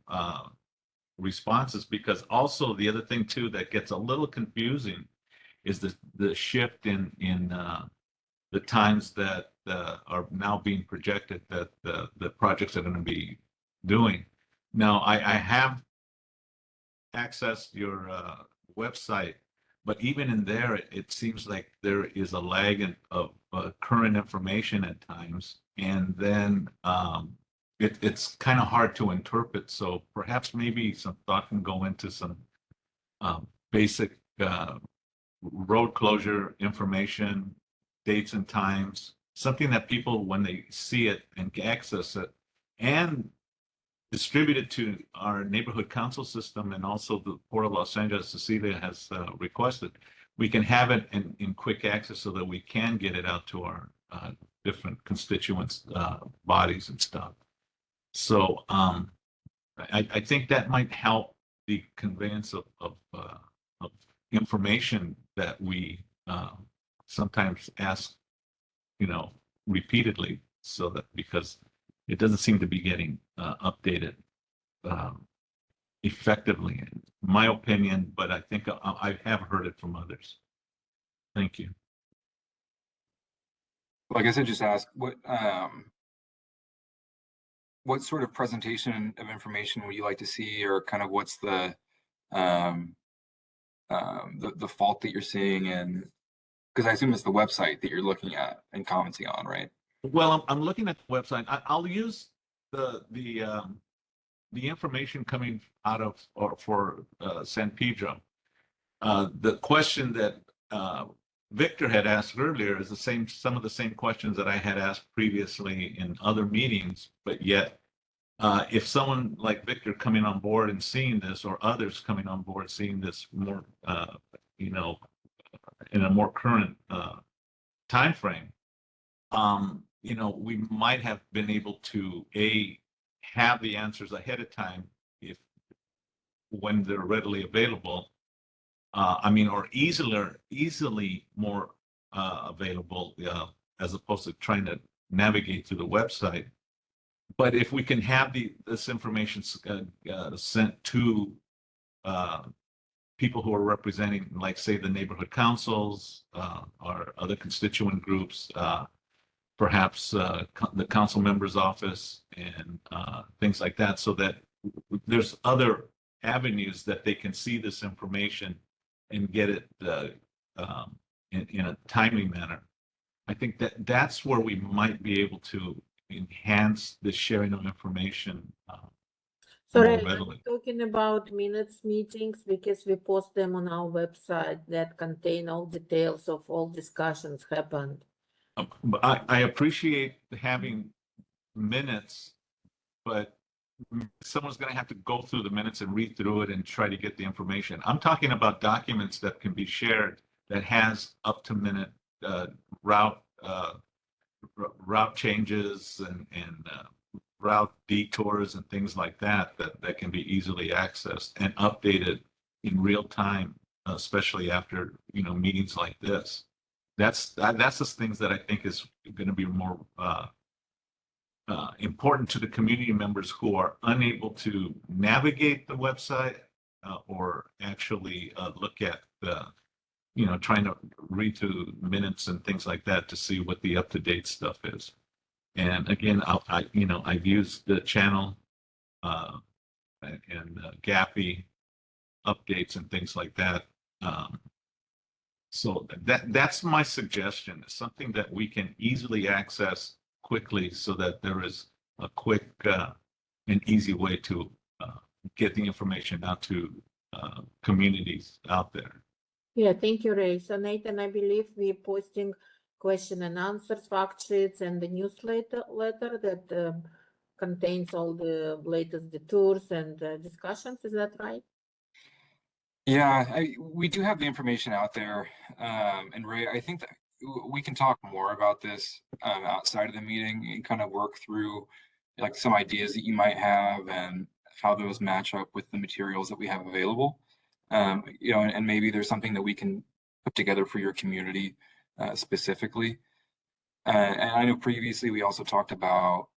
responses. Because also the other thing too that gets a little confusing is the shift in the times that are now being projected that the projects are going to be doing. Now, I have accessed your website, but even in there, it seems like there is a lag of current information at times, and then it's kind of hard to interpret. So perhaps maybe some thought can go into some basic road closure information, dates and times, something that people, when they see it and access it, and distributed to our neighborhood council system and also the Port of Los Angeles, Cecilia has requested, we can have it in quick access so that we can get it out to our different constituents, bodies and stuff. So I think that might help the conveyance of information that we sometimes ask, repeatedly, so that because it doesn't seem to be getting updated effectively, in my opinion, but I think I have heard it from others. Thank you. Well, I guess I just asked what sort of presentation of information would you like to see, or kind of what's the fault that you're seeing in, because I assume it's the website that you're looking at and commenting on, right? Well, I'm looking at the website. I'll use the information coming out of for San Pedro. The question that Victor had asked earlier is some of the same questions that I had asked previously in other meetings, but yet if someone like Victor coming on board and seeing this, or others coming on board seeing this more, in a more current time frame, we might have been able to have the answers ahead of time when they're readily available. Or easily more available, as opposed to trying to navigate through the website. But if we can have this information sent to people who are representing, like, say, the neighborhood councils or other constituent groups, perhaps the council member's office and things like that, so that there's other avenues that they can see this information and get it in a timely manner. I think that's where we might be able to enhance the sharing of information Sorry, more I'm readily. talking about minutes meetings, because we post them on our website that contain all details of all discussions happened. But I appreciate having minutes, but someone's going to have to go through the minutes and read through it and try to get the information. I'm talking about documents that can be shared that has up to minute route changes and route detours and things like that can be easily accessed and updated in real time, especially after meetings like this. That's the things that I think is going to be more important to the community members who are unable to navigate the website or actually look at trying to read through minutes and things like that to see what the up-to-date stuff is. And again, I've used the channel and Gappy updates and things like that. So that's my suggestion, something that we can easily access quickly, so that there is a quick and easy way to get the information out to communities out there. Yeah, thank you, Ray. So Nathan, I believe we're posting question and answers, fact sheets, and the newsletter that contains all the latest detours and discussions. Is that right? Yeah, we do have the information out there. And Ray, I think that we can talk more about this outside of the meeting and kind of work through like some ideas that you might have and how those match up with the materials that we have available. And maybe there's something that we can put together for your community specifically. And I know previously we also talked about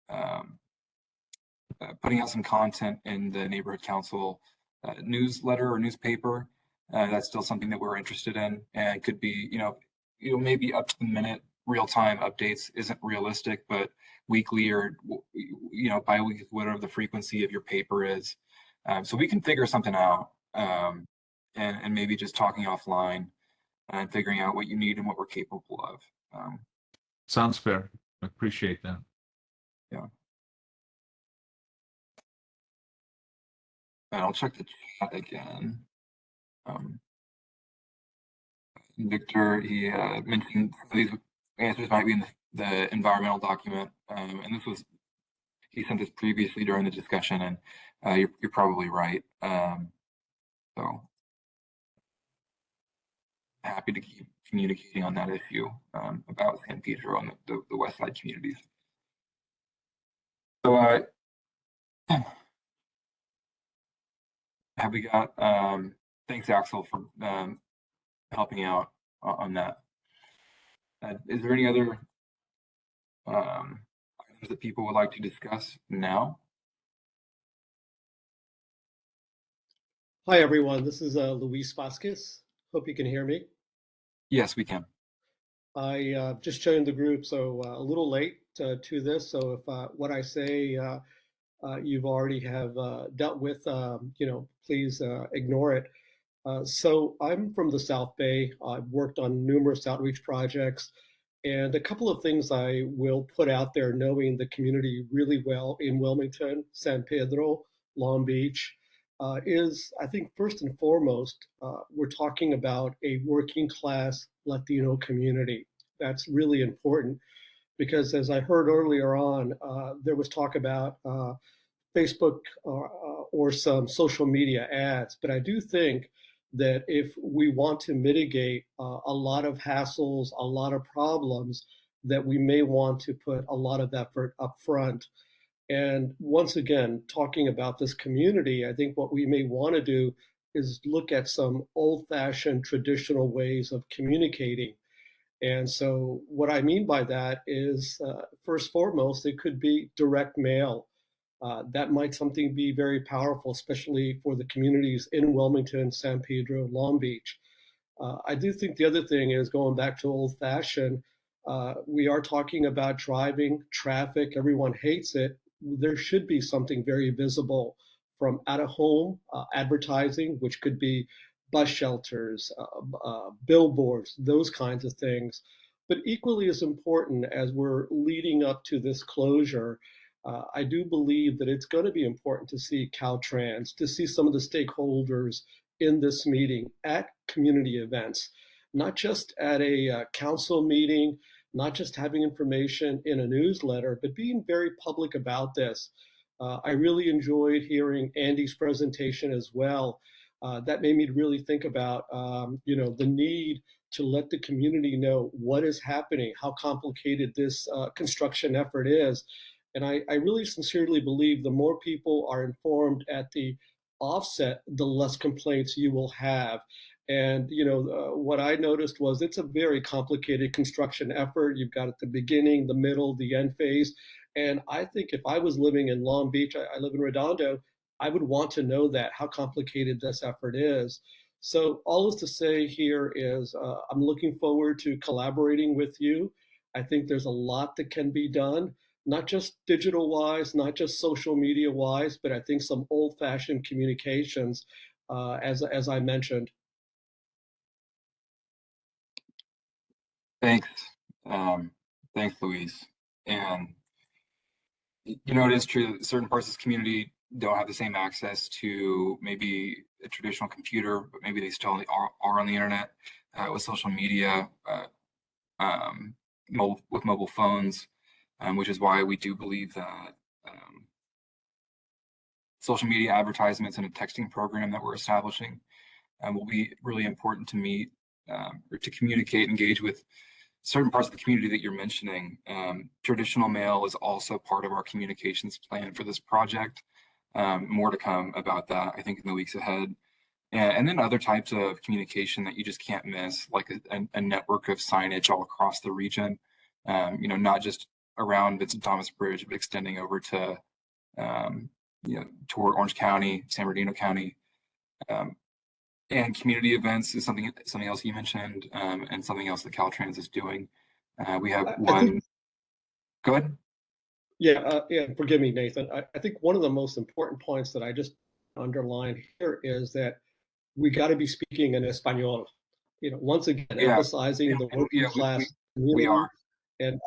putting out some content in the neighborhood council newsletter or newspaper. That's still something that we're interested in, and could be, maybe up to the minute real-time updates isn't realistic, but weekly or bi-weekly, whatever the frequency of your paper is. So we can figure something out, and maybe just talking offline and figuring out what you need and what we're capable of. Sounds fair. I appreciate that. Yeah. And I'll check the chat again. Victor, he mentioned these answers might be in the environmental document, and this was he sent this previously during the discussion, and you're probably right. So happy to keep communicating on that issue about San Pedro and the West Side communities. So have we got, thanks Axel for helping out on that. Is there any other items that people would like to discuss now? Hi, everyone. This is Luis Vasquez. Hope you can hear me. Yes, we can. I just joined the group, so a little late to this. So if what I say you've already have dealt with, please ignore it. So I'm from the South Bay. I've worked on numerous outreach projects, and a couple of things I will put out there, knowing the community really well in Wilmington, San Pedro, Long Beach, is I think first and foremost, we're talking about a working class Latino community. That's really important because as I heard earlier on, there was talk about Facebook or some social media ads, but I do think that if we want to mitigate a lot of hassles, a lot of problems, that we may want to put a lot of effort up front. And once again, talking about this community, I think what we may want to do is look at some old-fashioned traditional ways of communicating. And so what I mean by that is, first foremost, it could be direct mail. That might something be very powerful, especially for the communities in Wilmington, San Pedro, Long Beach. I do think the other thing is going back to old-fashioned. We are talking about driving, traffic, everyone hates it. There should be something very visible from out-of-home advertising, which could be bus shelters, billboards, those kinds of things. But equally as important as we're leading up to this closure, I do believe that it's going to be important to see Caltrans, to see some of the stakeholders in this meeting at community events, not just at a council meeting, not just having information in a newsletter, but being very public about this. I really enjoyed hearing Andy's presentation as well. That made me really think about, the need to let the community know what is happening, how complicated this construction effort is. And I really sincerely believe the more people are informed at the offset, the less complaints you will have. And what I noticed was it's a very complicated construction effort. You've got at the beginning, the middle, the end phase. And I think if I was living in Long Beach, I live in Redondo, I would want to know that, how complicated this effort is. So all is to say here is I'm looking forward to collaborating with you. I think there's a lot that can be done, not just digital wise, not just social media wise, but I think some old fashioned communications, as I mentioned. Thanks. Thanks, Luis. And it is true that certain parts of this community don't have the same access to maybe a traditional computer, but maybe they still are on the internet with social media, with mobile phones, which is why we do believe that social media advertisements and a texting program that we're establishing will be really important to meet or to communicate, engage with certain parts of the community that you're mentioning. Traditional mail is also part of our communications plan for this project. More to come about that, I think, in the weeks ahead. And then other types of communication that you just can't miss, like a network of signage all across the region, not just around Vincent Thomas Bridge, but extending over to, toward Orange County, San Bernardino County. And community events is something else you mentioned, and something else that Caltrans is doing. We have one. Go ahead. Yeah, forgive me, Nathan. I think one of the most important points that I just underlined here is that we got to be speaking in Espanol. Once again, emphasizing the working class community. We are. And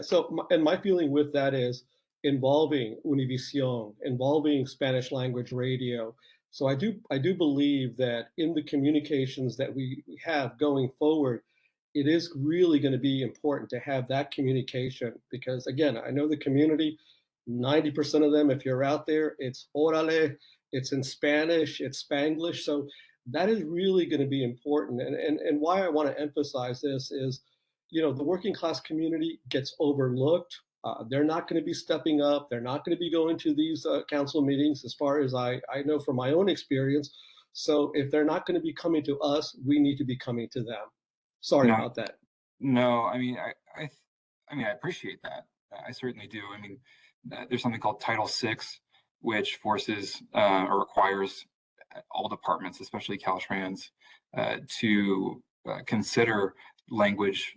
so my feeling with that is involving Univision, involving Spanish language radio. So I do believe that in the communications that we have going forward, it is really going to be important to have that communication because, again, I know the community, 90% of them, if you're out there, it's orale, it's in Spanish, it's Spanglish. So that is really going to be important. And why I want to emphasize this is, you know, the working class community gets overlooked. They're not going to be stepping up. They're not going to be going to these council meetings, as far as I know from my own experience. So if they're not going to be coming to us, we need to be coming to them. Sorry about that. No, I mean, I mean, I appreciate that. I certainly do. I mean, there's something called Title VI, which forces or requires all departments, especially Caltrans, to consider language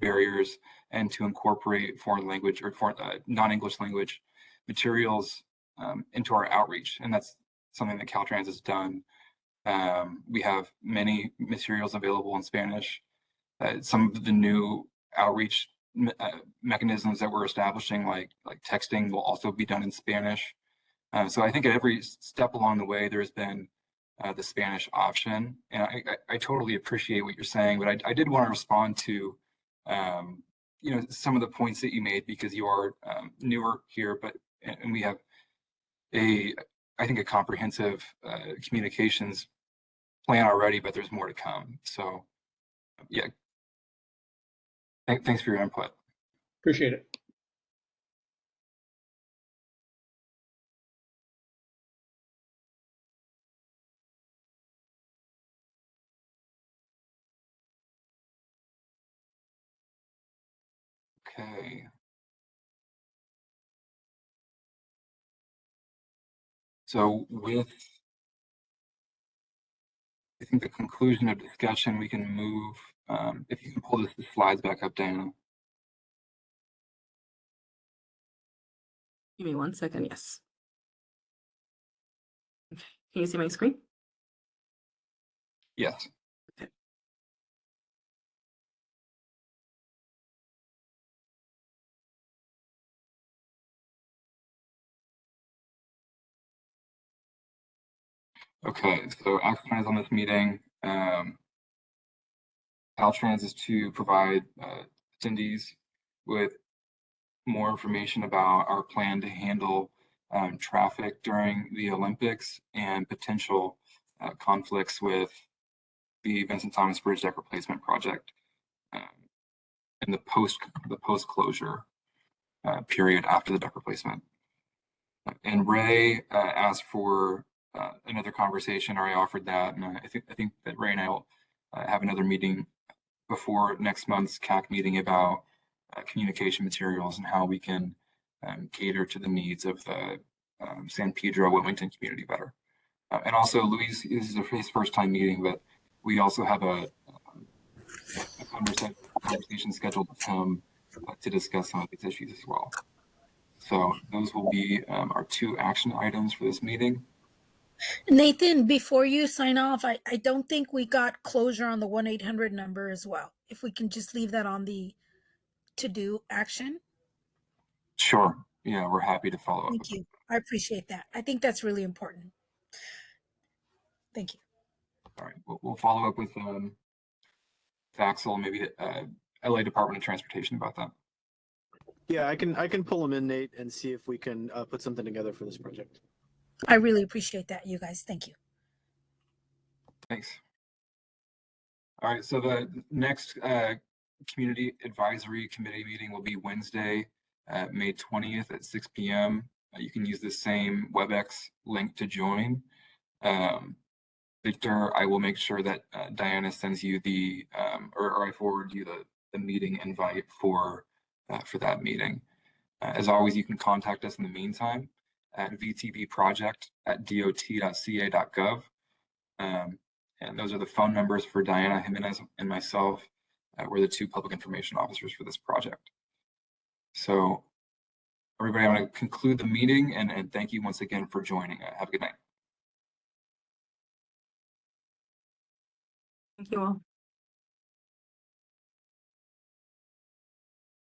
barriers and to incorporate foreign language or non-English language materials into our outreach. And that's something that Caltrans has done. We have many materials available in Spanish. Some of the new outreach mechanisms that we're establishing, like texting, will also be done in Spanish. So I think at every step along the way, there's been the Spanish option. And I totally appreciate what you're saying, but I did want to respond to you know, some of the points that you made, because you are newer here, and we have I think a comprehensive communications plan already, but there's more to come. So yeah, thanks for your input. Appreciate it. Okay. So with, I think, the conclusion of discussion, we can move, if you can pull the slides back up, Diana. Give me 1 second, yes. Okay. Can you see my screen? Yes. Okay. Okay, so action plans on this meeting. Caltrans is to provide attendees with more information about our plan to handle traffic during the Olympics and potential conflicts with the Vincent Thomas Bridge deck replacement project in the post closure period after the deck replacement. And Ray asked for another conversation, or I offered that, and I think that Ray and I will have another meeting before next month's CAC meeting about communication materials and how we can cater to the needs of the San Pedro Wilmington community better. And also, Luis, this is his first time meeting, but we also have a conversation scheduled with him to discuss some of these issues as well. So those will be our 2 action items for this meeting. Nathan, before you sign off, I don't think we got closure on the 1-800 number as well. If we can just leave that on the to-do action. Sure. Yeah, we're happy to follow up. Thank you. I appreciate that. I think that's really important. Thank you. All right. We'll follow up with Axel, maybe LA Department of Transportation about that. Yeah, I can pull them in, Nate, and see if we can put something together for this project. I really appreciate that, you guys. Thank you. Thanks. All right, so the next Community Advisory Committee meeting will be Wednesday, May 20th at 6 p.m. You can use the same WebEx link to join. Victor, I will make sure that Diana sends you the, or I forward you the meeting invite for that meeting. As always, you can contact us in the meantime at vtbproject@dot.ca.gov. And those are the phone numbers for Diana Jimenez and myself. We're the 2 public information officers for this project. So everybody, I'm going to conclude the meeting and thank you once again for joining. Have a good night. Thank you all.